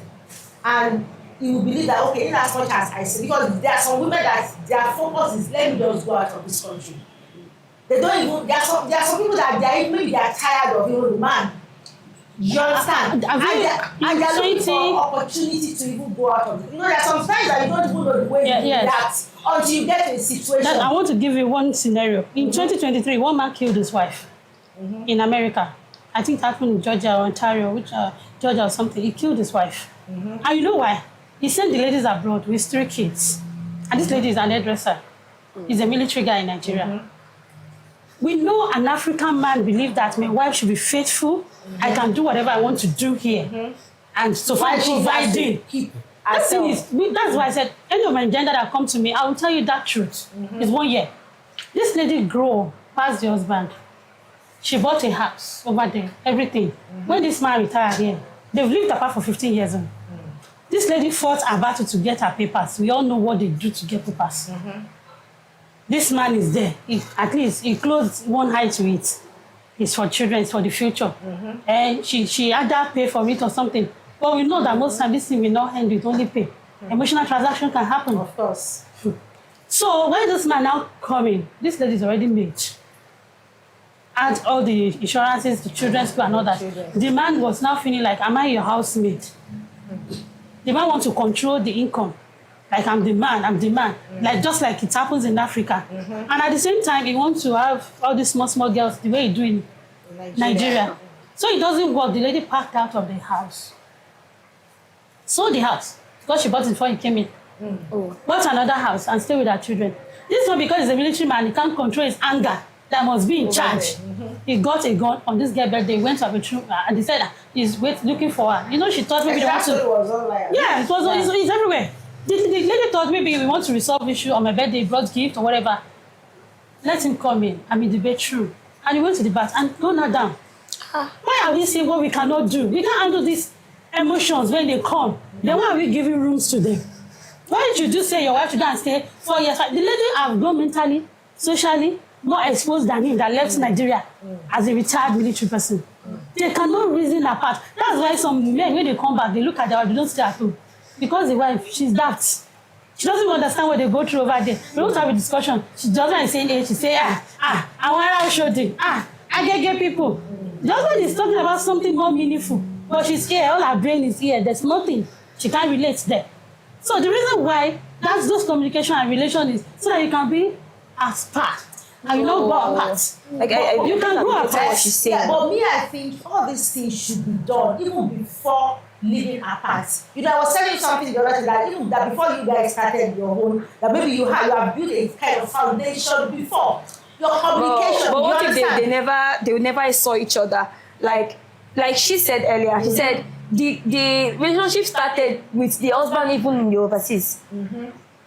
And he will believe that, okay, in as much as I say, because there are some women that their focus is, let me just go out of this country. They don't even, there are some people that they are tired of the man. You understand? And they're looking for opportunity to even go out of it. There are some times that you don't even know the way you react until you get to a situation. I want to give you one scenario. In 2023, one man killed his wife in America. I think it happened in Georgia or Ontario, Georgia or something. He killed his wife. And you know why? He sent the ladies abroad with 3 kids. And this lady is an hairdresser. He's a military guy in Nigeria. We know an African man believes that my wife should be faithful. I can do whatever I want to do here. And so far providing. That's why I said, any of my gender that come to me, I will tell you that truth. It's 1 year. This lady grew past the husband. She bought a house over there, everything. When this man retired here, they've lived apart for 15 years. This lady fought a battle to get her papers. We all know what they do to get papers. This man is there. At least he closed one eye to it. It's for children, it's for the future. And she either pay for it or something. But we know that most times this thing will not end with only pay. Emotional transaction can happen. Of course. So when this man now coming, this lady is already made. Add all the insurances, the children's school and all that. The man was now feeling like, am I your housemaid? The man wants to control the income. Like I'm the man. Like just like it happens in Africa. And at the same time, he wants to have all these small girls the way he do in Nigeria. So it doesn't work. The lady packed out of the house. Sold the house because she bought it before he came in. Bought another house and stay with her children. This one because he's a military man, he can't control his anger. That must be in charge. He got a gun on this girl's birthday. Went to a bedroom and they said he's looking for her. She thought maybe they want to. Was online. Yeah, it's everywhere. The lady thought maybe we want to resolve issue on my birthday, brought gift or whatever. Let him come in. I'm in the bedroom. And he went to the bath and go now down. Why are we saying what we cannot do? We can't handle these emotions when they come. Then why are we giving rooms to them? Why did you just say your wife should go and stay 4 years? The lady have grown mentally, socially, more exposed than him that left Nigeria as a retired military person. They cannot reason apart. That's why some men, when they come back, they look at their wife, they don't stay at home. Because the wife, she's daft. She doesn't even understand what they go through over there. We don't have a discussion. She doesn't say A. She say, I want to show them. I get people. The husband is talking about something more meaningful. But she's here. All her brain is here. There's nothing. She can't relate there. So the reason why that's those communication and relation is so that you can be as par. And you don't go apart. You can go apart. What she's saying. Yeah, but me, I think all these things should be done even before living apart. I was telling you something the other day that even that before you guys started your own, that maybe you have built a kind of foundation before your communication. But what if they never saw each other? Like she said earlier, she said the relationship started with the husband even in the overseas.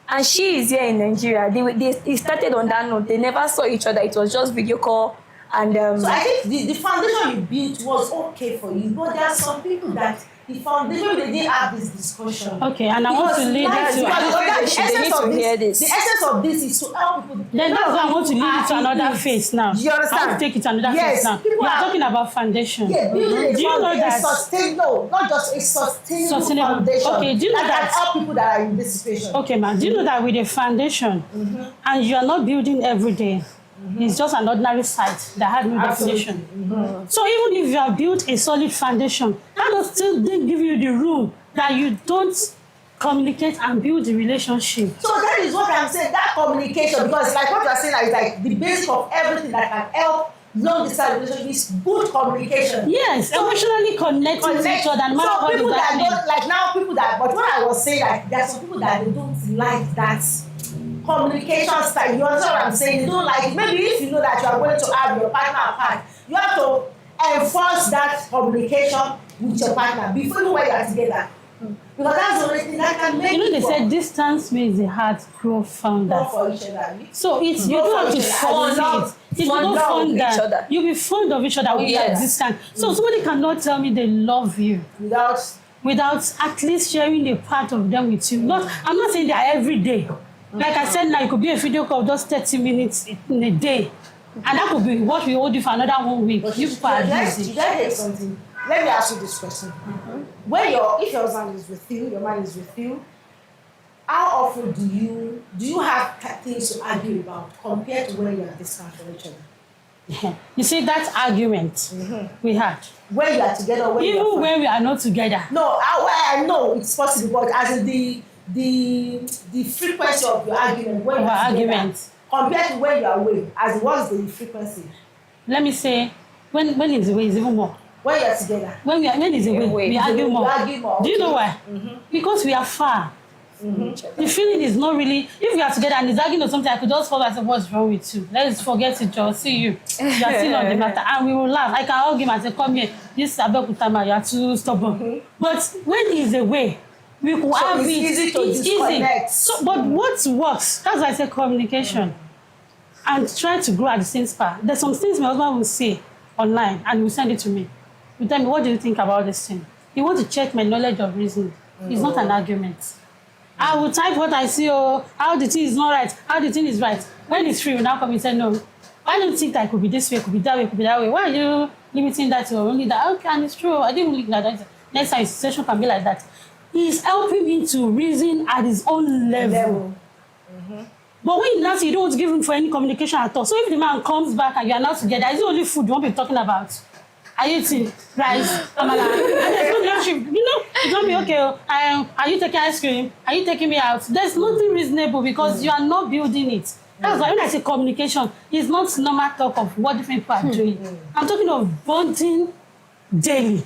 And she is here in Nigeria. They started on that note. They never saw each other. It was just video call. And so I think the foundation you built was okay for you, but there are some people that the foundation they didn't have this discussion. Okay, and I want to lead it to the essence of this is to help people. Then that's why I want to lead it to another phase now. Do you understand? I want to take it to another phase now. You are talking about foundation. Yeah, building do you know that not just a sustainable foundation. Okay, do you know that can help people that are in this situation? Okay, man. Do you know that with a foundation, and you are not building every day? It's just an ordinary site that has no definition. So even if you have built a solid foundation, that does still give you the room that you don't communicate and build the relationship. So that is what I'm saying, that communication, because like what you're saying is like the basic of everything that can help long distance relationship is good communication. Yes, so emotionally connecting to each other. So people that don't like now, people that, but what I was saying, like there are some people that they don't like that communication style. You understand what I'm saying? You don't like it. Maybe if you know that you are going to have your partner apart, you have to enforce that communication with your partner before you when you are together. Because that's the only thing that can make they said distance makes the heart grow fonder. For each other. So it's you don't have to fond it. It's not fond that you be fond of each other when you are distant. So somebody cannot tell me they love you without at least sharing a part of them with you. I'm not saying that every day. Like I said now, it could be a video call of just 30 minutes in a day. And that could be what we hold you for another 1 week. But you are busy. Did I hear something? Let me ask you this question. When if your husband is with you, your man is with you, how often do you have things to argue about compared to when you are distant from each other? You see that argument we had. When you are together, when we are not together. No, I know it's possible, but as in the frequency of your argument when you are together compared to when you are away, as what's the frequency? Let me say, when it's away is even more. When you are together. When it's away, we argue more. Do you know why? Because we are far. The feeling is not really. If we are together and he's arguing or something, I could just fall and say, "What's wrong with you? Let's forget it, Joe. See you. You are still on the matter," and we will laugh. I can hug him and say, "Come here. This Abekutama, you are too stubborn." But when he's away, we could have it. Easy to disconnect. So, but what works? That's why I say communication, and try to grow at the same spark. There's some things my husband will say online, and he will send it to me. You tell me, what do you think about this thing? He wants to check my knowledge of reasoning. It's not an argument. I will type what I see, how the thing is not right, how the thing is right. When it's free, you now come and say, no, I don't think that it could be this way, it could be that way, it could be that way. Why are you limiting that to only that? Okay, and it's true. I didn't look like that. Next time, situation can be like that. He's helping me to reason at his own level. But when you now say you don't want to give him for any communication at all, so if the man comes back and you are not together, is it only food you won't be talking about? Are you eating rice, amala? And there's no relationship. It won't be okay. Are you taking ice cream? Are you taking me out? There's nothing reasonable because you are not building it. That's why when I say communication, it's not normal talk of what different people are doing. I'm talking of bonding daily,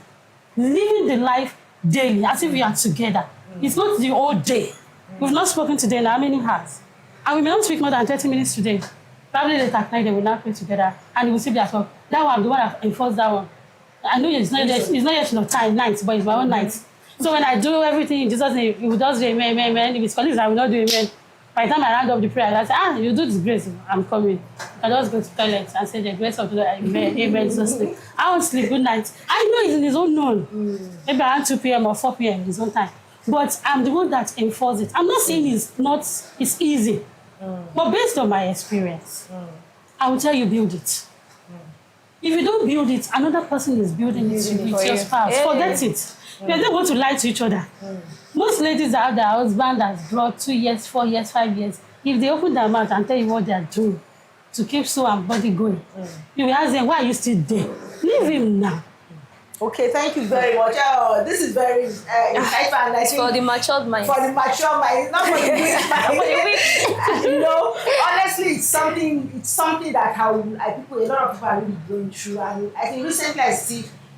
living the life daily as if we are together. It's not the whole day. We've not spoken today in how many hours? And we may not speak more than 30 minutes today. Probably later at night they will not play together and we will see that that one, the one that enforced that one. I know it's not yet no time night, but it's my own night. So when I do everything in Jesus' name, he will just do amen, amen. If it's colleagues, I will not do amen. By the time I round up the prayer, I say, you do this grace, I'm coming. I just go to the toilet and say the grace of the Lord, amen, amen, so sleep. I won't sleep, good night. I know it's in his own known. Maybe around 2 p.m. or 4 p.m. his own time. But I'm the one that enforces it. I'm not saying it's easy. But based on my experience, I will tell you build it. If you don't build it, another person is building it with your spouse. Forget it. You don't want to lie to each other. Most ladies that have their husband has brought 2 years, 4 years, 5 years. If they open their mouth and tell you what they are doing to keep soul and body going, you will ask them, why are you still there? Leave him now. Okay, thank you very much. This is very insightful, and I think for the matured mind. For the mature mind, not for the weak mind. Honestly, it's something that a lot of people are really going through. And I think recently I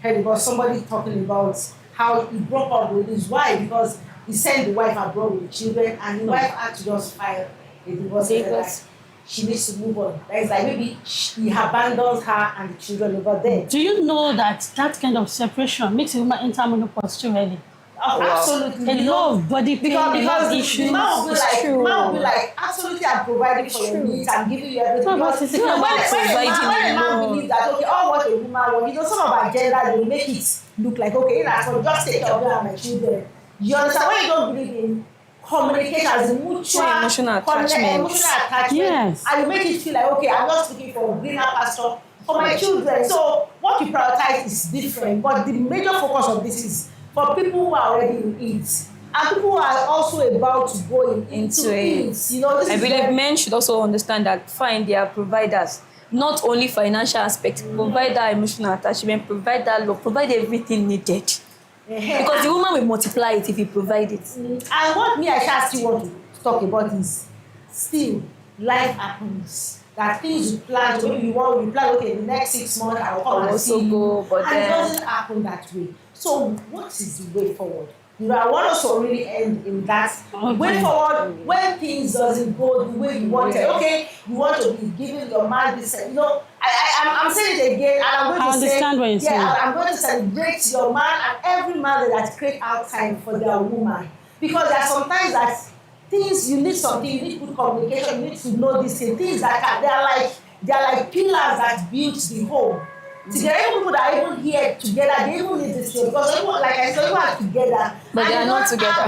heard about somebody talking about how he broke up with his wife because he sent the wife abroad with children, and the wife had to just file a divorce. she needs to move on. That is like maybe he abandons her and the children over there. Do you know that that kind of separation makes a woman enter menopause too early? Oh, absolutely. A lot of body pain, because of the issues. man will be like, absolutely, I'm providing for your needs, I'm giving you everything. No, Because but when a man alone. believes that, okay, all what a woman wants, some of our gender, they make it look like, okay, that's for just take care of me and my children. You understand? When you don't believe in communication as a mutual emotional attachment. Yes. And you make it feel like, okay, I'm just looking for a greener pasture for my children. So what you prioritize is different, but the major focus of this is for people who are already in it and people who are also about to go into it. You know, I believe men should also understand that fine, they are providers. Not only financial aspect, provide that emotional attachment, provide that love, provide everything needed. Because the woman will multiply it if you provide it. And what me I shall still want to talk about is still life happens. That things you plan, maybe you plan, okay, the next 6 months I will come and see you. But and it doesn't happen that way. So what is the way forward? You know, I want us to really end in that way forward when things doesn't go the way you want it. Okay, you want to be giving your man this, you know, I'm saying it again, and I'm going to say, I'm going to celebrate your man and every man that create out time for their woman, because there are sometimes that things you need something, you need good communication, you need to know these things that they are like pillars that build the home. Together, even people that are even here together, they even need this thing because everyone, like I said, everyone are together. But they are not together.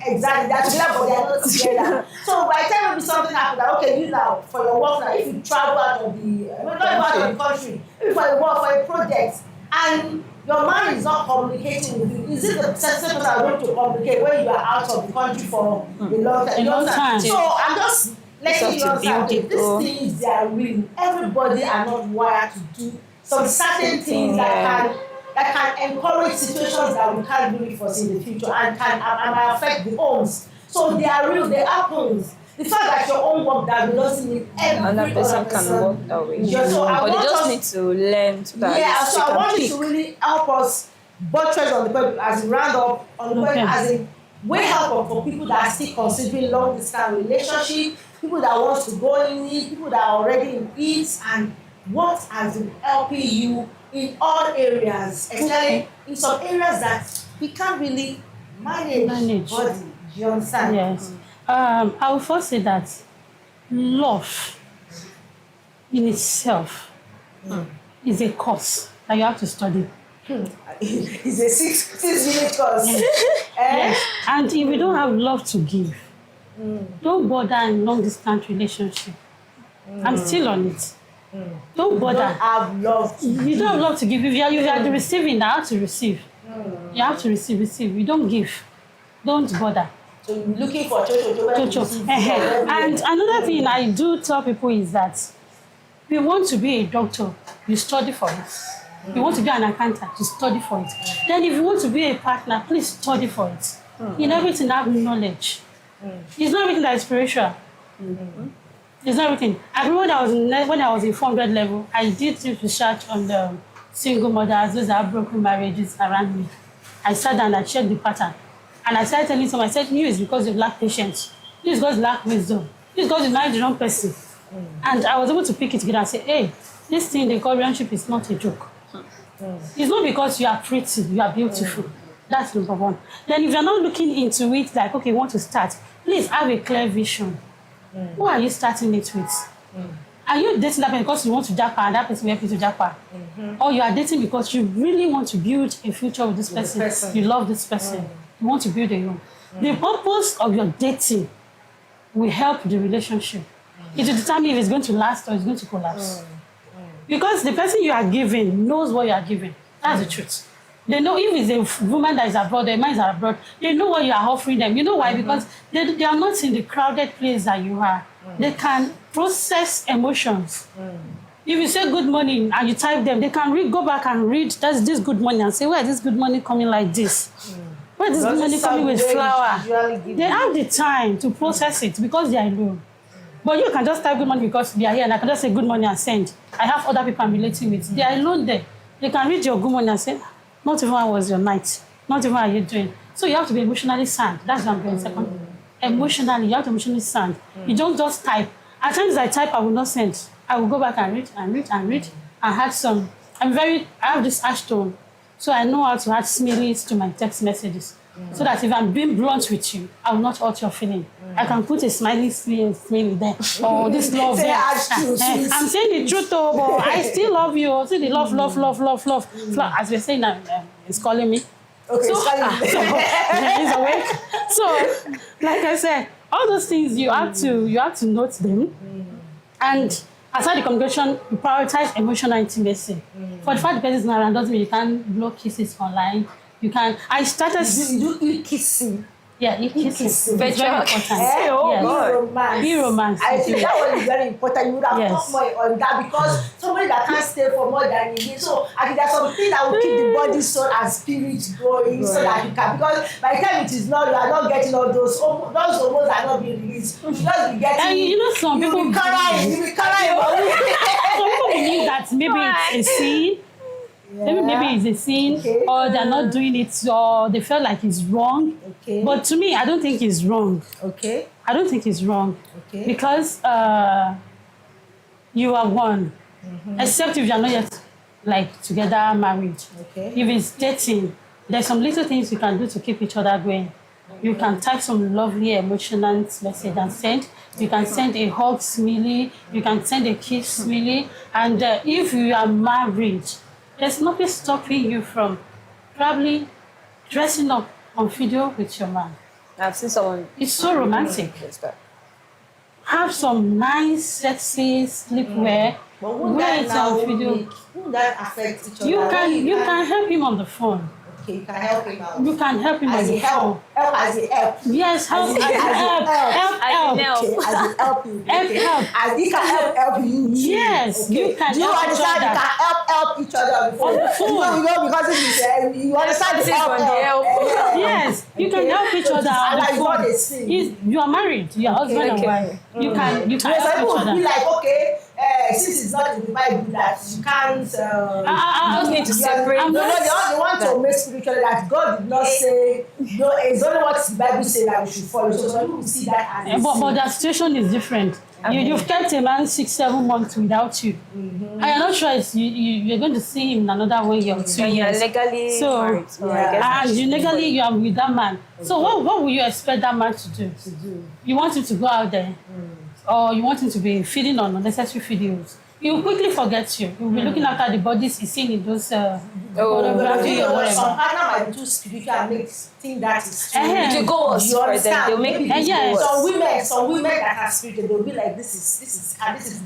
Exactly, they are together, but they are not together. So by the time maybe something happens, that okay, you now for your work now, if you travel out of the country, maybe for your work, for a project, and your man is not communicating with you, is it the same person that are going to communicate when you are out of the country for a long time? So I'm just letting you understand these things, they are real. Everybody are not wired to do some certain things that can encourage situations that we can't really foresee in the future and might affect the homes. So they are real, they happen. The fact that your own work doesn't mean every person can work that way. But they just need to learn to that. Yeah, so I want you to really help us buttress on the point as a round up on the point as a way help for people that are still considering long distance relationship, people that want to go in it, people that are already in it, and what has been helping you in all areas, especially in some areas that we can't really manage. Body. Do you understand? Yes. I will first say that love in itself is a course that you have to study. It's a 6-minute course. Yes. And if you don't have love to give, don't bother in long distance relationship. I'm still on it. Don't bother. You don't have love to give. You don't have love to give. If you are the receiving, I have to receive. You have to receive. You don't give. Don't bother. So you're looking for chocho. And another thing I do tell people is that if you want to be a doctor, you study for it. You want to be an accountant, you study for it. Then if you want to be a partner, please study for it. In everything, have knowledge. It's not everything that is spiritual. It's not everything. I remember when I was in 400 level, I did research on the single mothers, those that have broken marriages around me. I sat down and checked the pattern. And I started telling someone, I said, you is because you lack patience. You is because you lack wisdom. You is because you married the wrong person. And I was able to pick it together and say, hey, this thing they call relationship is not a joke. It's not because you are pretty, you are beautiful. That's number one. Then if you're not looking into it like, okay, you want to start, please have a clear vision. Who are you starting it with? Are you dating that person because you want to jackpot and that person will help you to jackpot? Or you are dating because you really want to build a future with this person. You love this person. You want to build a home. The purpose of your dating will help the relationship. It will determine if it's going to last or it's going to collapse. Because the person you are giving knows what you are giving. That's the truth. They know if it's a woman that is abroad, the man is abroad, they know what you are offering them. You know why? Because they are not in the crowded place that you are. They can process emotions. If you say good morning and you type them, they can go back and read that's this good morning and say, where is this good morning coming like this? Where is this good morning coming with flour? They have the time to process it because they are alone. But you can just type good morning because they are here and I can just say good morning and send. I have other people I'm relating with. They are alone there. They can read your good morning and say, not even how was your night? Not even how are you doing? So you have to be emotionally sound. That's what I'm going second. Emotionally, you have to be emotionally sound. You don't just type. At times I type, I will not send. I will go back and read. I had some. I have this ash tone, so I know how to add smileys to my text messages. So that if I'm being blunt with you, I will not hurt your feeling. I can put a smiley there. Or this love there. I'm saying the truth though, but I still love you. See the love. As we're saying now, it's calling me. Okay, so he's awake. So, like I said, all those things you have to note them. And aside the communication, you prioritize emotional intimacy. For the fact the person is not around doesn't mean you can't blow kisses online. You can. I started. You do kissing. Yeah, kissing. It's very important. Romance. Be romance. I think that one is very important. You would have talked more on that because somebody that can't stay for more than a day. So I think there's something that will keep the body, soul, and spirit going so that you can. Because by the time it is not, you are not getting all those hormones are not being released. You just be getting. And you know some people. You be crying. Some people believe that maybe it's a sin. Maybe it's a sin, or they're not doing it, or they feel like it's wrong. Okay. But to me, I don't think it's wrong. Okay. I don't think it's wrong. Okay. Because you are one. Except if you're not yet like together married. Okay. If it's dating, there's some little things you can do to keep each other going. You can type some lovely emotional message and send. You can send a hug smiley. You can send a kiss smiley. And if you are married, there's nothing stopping you from probably dressing up on video with your man. I've seen someone. It's so romantic. Have some nice, sexy sleepwear. But wear it on video. Won't that affect each other? You can help him on the phone. Okay, you can help him out. You can help him as on the phone. Help as a help. Yes, help. Help. Help. Okay, as a help you. Help. As he can help you. Yes, okay. you can Do you help understand? each other. You can help each other on the phone. On the phone. You know, because this is you understand the help. Yes, you can help each other on the phone. You are married. You are husband and wife. You can help each other. Be like, okay, since it's not in the Bible that you can't. You just need to separate. They want to make spiritually that God did not say. No, it's only what the Bible says that we should follow. So some people see that as. But the situation is different. You've kept a man 6-7 months without you. I am not sure you're going to see him in another 1 year or 2 years. You're legally married. And you are with that man. So what will you expect that man to do? You want him to go out there, or you want him to be feeding on unnecessary videos? He will quickly forget you. He will be looking after the bodies he's seen in those pornography or whatever. Some partner might be too spiritual and make think that is true. You go us for them. They'll make it some women that are spiritual, they'll be like, this is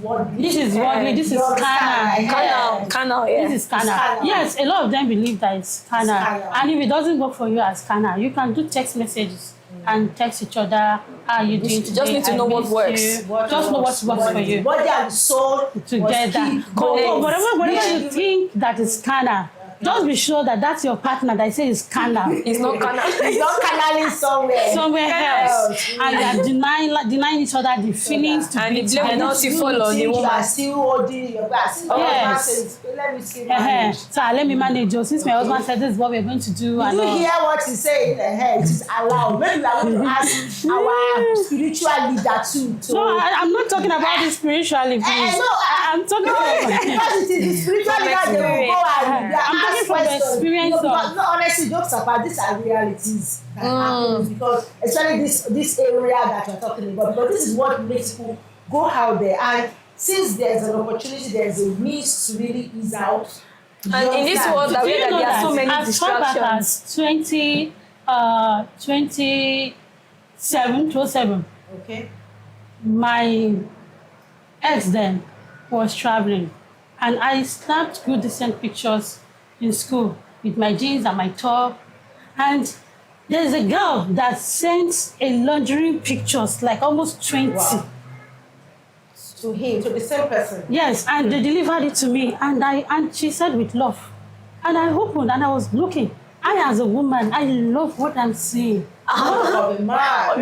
worldly. This is worldly. This is carnal. Yeah. This is carnal. Yes, a lot of them believe that it's carnal. And if it doesn't work for you as carnal, you can do text messages and text each other. How are you doing today? You just need to know what works. Just know what works for you. Body and soul together. Whatever you think that is carnal, just be sure that that's your partner that says carnal. It's not carnal. It's not carnal somewhere else. And you are denying each other the feelings to and be the blame will not fall on the woman. You are still holding your back. Yes. Let me see. So let me manage you. Since my husband said this is what we're going to do. Did you hear what he said? It is allowed. Maybe we are going to ask our spiritual leader too. No, I'm not talking about the spirituality. No, I'm talking about because it is the spiritual leader they will go and I'm talking from the experience of. No, honestly, jokes apart, these are realities that happen because especially this area that you're talking about, because this is what makes people go out there. And since there's an opportunity, there's a means to really ease out. And in this world that there are so many distractions. As 2007, okay, my ex then was traveling, and I snapped good decent pictures in school with my jeans and my top, and there's a girl that sends a lingerie pictures like almost 20. Wow. To him, to the same person. Yes, and they delivered it to me, and she said with love, and I opened and I was looking. I, as a woman, I love what I'm seeing. Yes, and I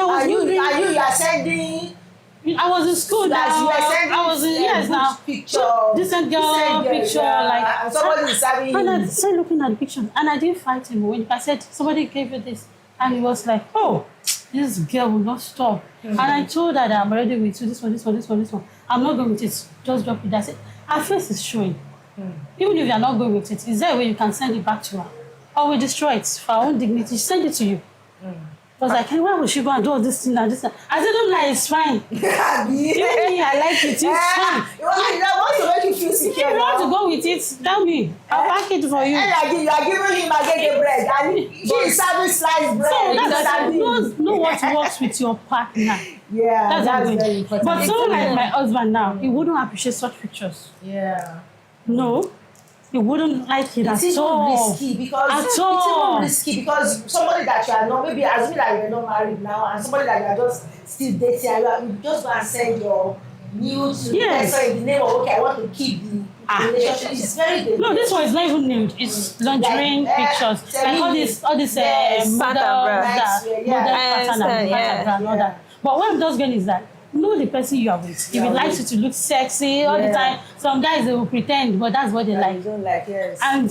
was you are sending. I was in school now. I was in now. Picture, decent girl picture, like somebody is having. And I started looking at the picture, and I didn't fight him. When I said somebody gave you this, and he was like, "Oh, this girl will not stop. And I told her that I'm already with you, this one. I'm not going with it. Just drop it. That's it. Her face is showing. Even if you're not going with it, is there a way you can send it back to her? Or we destroy it for our own dignity? She send it to you. I was like, hey, why would she go and do all this thing and this thing? I said, don't lie, it's fine. Even me, I like it, it's fine. I want to make you feel secure. If you want to go with it, tell me. I'll pack it for you. And you are giving him a bread. And she is serving sliced bread. So that's know what works with your partner. Yeah, that's very important. But someone like my husband now, he wouldn't appreciate such pictures. Yeah. No. You wouldn't like it it's at all. Risky because it's even risky because somebody that you are not, maybe assuming that you're not married now, and somebody that you are just still dating, and you just go and send your nude to the person in the name of, okay, I want to keep the relationship. It's very dangerous. No, this one is not even nude. It's lingerie pictures. Like all this model pattern and all that. But what I'm just getting is that know the person you are with. If it likes you to look sexy all the time, some guys they will pretend, but that's what they like. Don't like, yes. And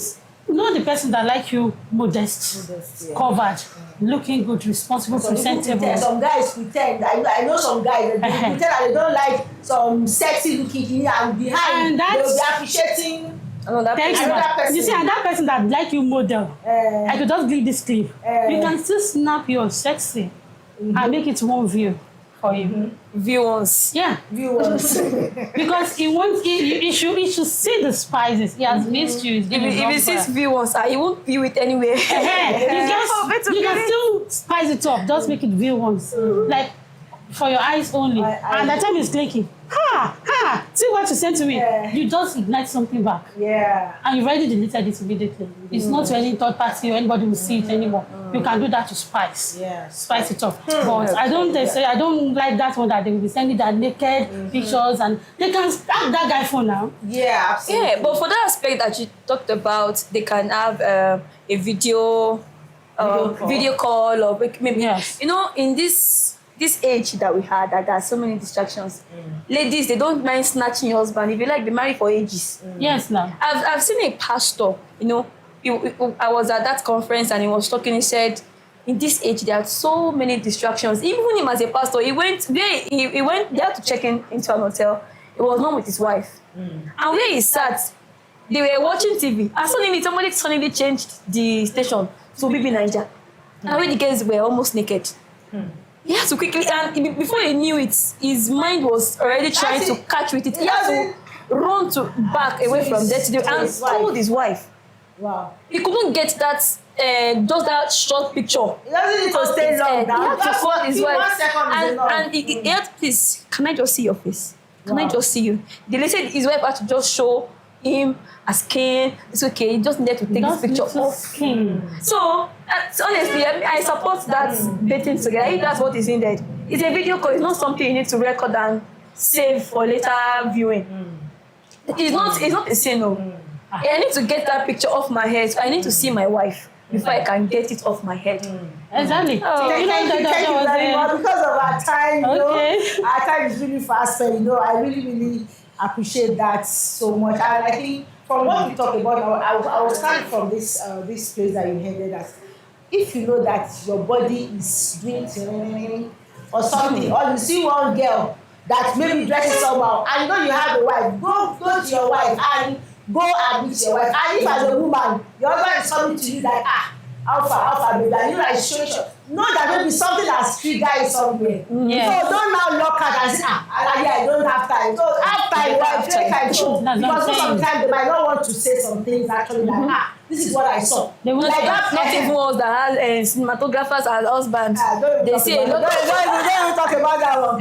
know the person that like you modest covered, looking good, responsible, presentable. Some guys pretend. I know some guys that they pretend that they don't like some sexy looking and behind they will be appreciating another person. You see, and that person that like you model, I could just give this clip. You can still snap your sexy and make it one view. For you. View once. Yeah. View once. Because he should see the spices. He has missed you. If he sees view once, he won't view it anyway. You can still spice it up. Just make it view once. Like for your eyes only. And the time is clicking. See what you sent to me. You just ignite something back. Yeah. And you already deleted it immediately. It's not to any third party or anybody will see it anymore. You can do that to spice. Yeah. Spice it up. But I don't like that one that they will be sending their naked pictures and they can have that guy phone now. Yeah, absolutely. Yeah, but for that aspect that you talked about, they can have a video call or maybe in this age that we had, that there are so many distractions. Ladies, they don't mind snatching your husband. If you like, be married for ages. Yes, now. I've seen a pastor, I was at that conference and he was talking, he said, in this age, there are so many distractions. Even him as a pastor, he went there to check into an hotel. He was not with his wife. And where he sat, they were watching TV. And somebody suddenly changed the station to BB Niger. And when the girls were almost naked. He had to quickly, and before he knew it, his mind was already trying to catch with it. He had to run back away from there and scold his wife. Wow. He couldn't get that, just that short picture. He doesn't need to stay long now. He had to call his wife. And he had, please, can I just see your face? Can I just see you? The lady said his wife had to just show him a skin. It's okay. He just needed to take this picture off. So, honestly, I support that dating together. If that's what is needed. It's a video call. It's not something you need to record and save for later viewing. It's not a sin, no. I need to get that picture off my head. So I need to see my wife before I can get it off my head. Exactly. Thank you very much. Because of our time, our time is really fast. So, I really, really appreciate that so much. And I think from what we talked about, I was starting from this place that you headed at. If you know that your body is doing or something, or you see one girl that maybe dresses somehow, and you have a wife, go to your wife and go and meet your wife. And if as a woman, your husband is coming to you like, alpha, baby, and you like show. Know that maybe something has triggered somewhere. So don't now lock out and say, I don't have time. So have time, take time. Because sometimes they might not want to say some things actually like, this is what I saw. Not even us that has cinematographers as husbands. They say, don't even talk about that one.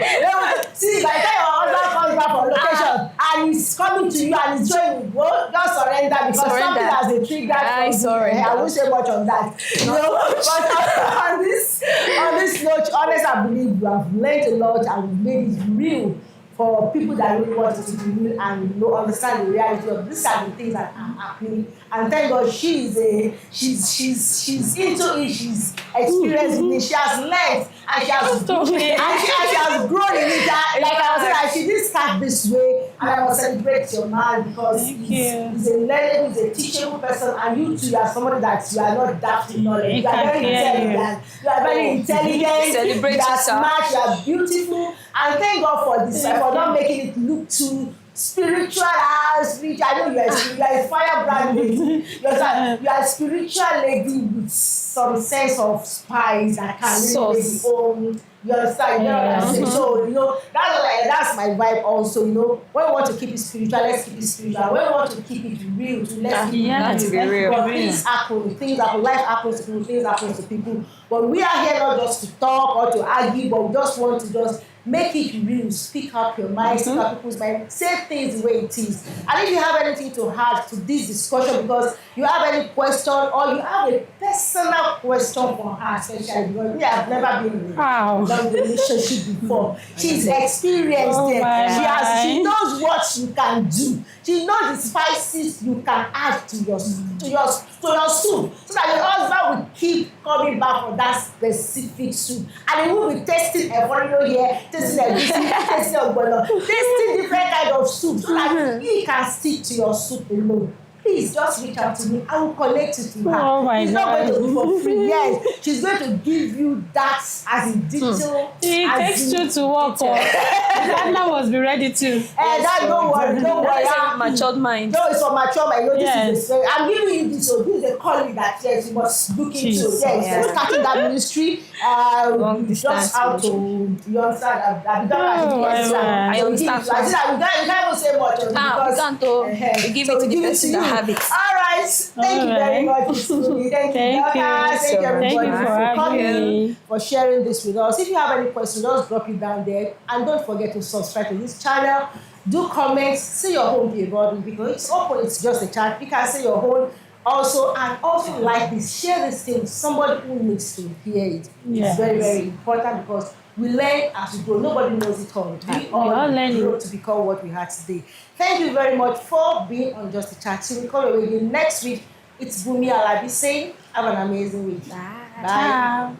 See, by the time your husband comes back from location and he's coming to you and he's showing you, just surrender because something has a trigger. I won't say much on that. But on this note, honestly, I believe you have learned a lot and made it real for people that really want it to be real and understand the reality of these are the things that are happening. And thank God she's into it, she's experienced in it, she has learned and she has grown in it. Like I was saying, she didn't start this way. And I must celebrate your man because he's a learned, he's a teachable person, and you too, you are somebody that you are not daft in knowledge. You are very intelligent. You are very intelligent. Celebrate You are yourself. smart. You are beautiful. And thank God for this, for not making it look too spiritual as which I know you are a firebrand lady. You are a spiritual lady with some sense of spice that can really make the own. You understand? You know what I'm saying? So, that's my vibe also, When we want to keep it spiritual, let's keep it spiritual. When we want to keep it real, let's keep it real. But things happen, life happens to people, things happen to people. But we are here not just to talk or to argue, but we just want to just make it real, speak up your mind, speak up people's mind, say things the way it is. And if you have anything to add to this discussion, because you have any question or you have a personal question for her, especially because we have never been in a relationship before. She's experienced it. She knows what you can do. She knows the spices you can add to your soup, so that your husband will keep coming back for that specific soup, and he will be tasting a here, tasting tasting tasting different kind of soup, so that he can stick to your soup alone. Please just reach out to me. I will connect you to her. Oh my It's God. not going to be for free. Yes, she's going to give you that as in detail. It takes two to work. The partner must be ready too. Don't worry. Matured mind. No, it's for mature mind. This is I'm giving you this. So this is a calling that you must look into. Yes, starting that ministry. Just how to you understand. I understand. You can't even say much because we can't give it to the person that have it. All right. Thank you very much, Miss Fumi. Thank you, Dorcas. Thank you, everybody, for coming, for sharing this with us. If you have any questions, just drop it down there. And don't forget to subscribe to this channel. Do comment, say your own about it, because it's open, it's just a chat. You can say your own also, and also like this, share this thing with somebody who needs to hear it. It's very, very important because we learn as we grow. Nobody knows it all the time. We all grow to become what we are today. Thank you very much for being on Just a Chat. So we call you again next week. It's Bumi Alabi saying, have an amazing week. Bye. Bye.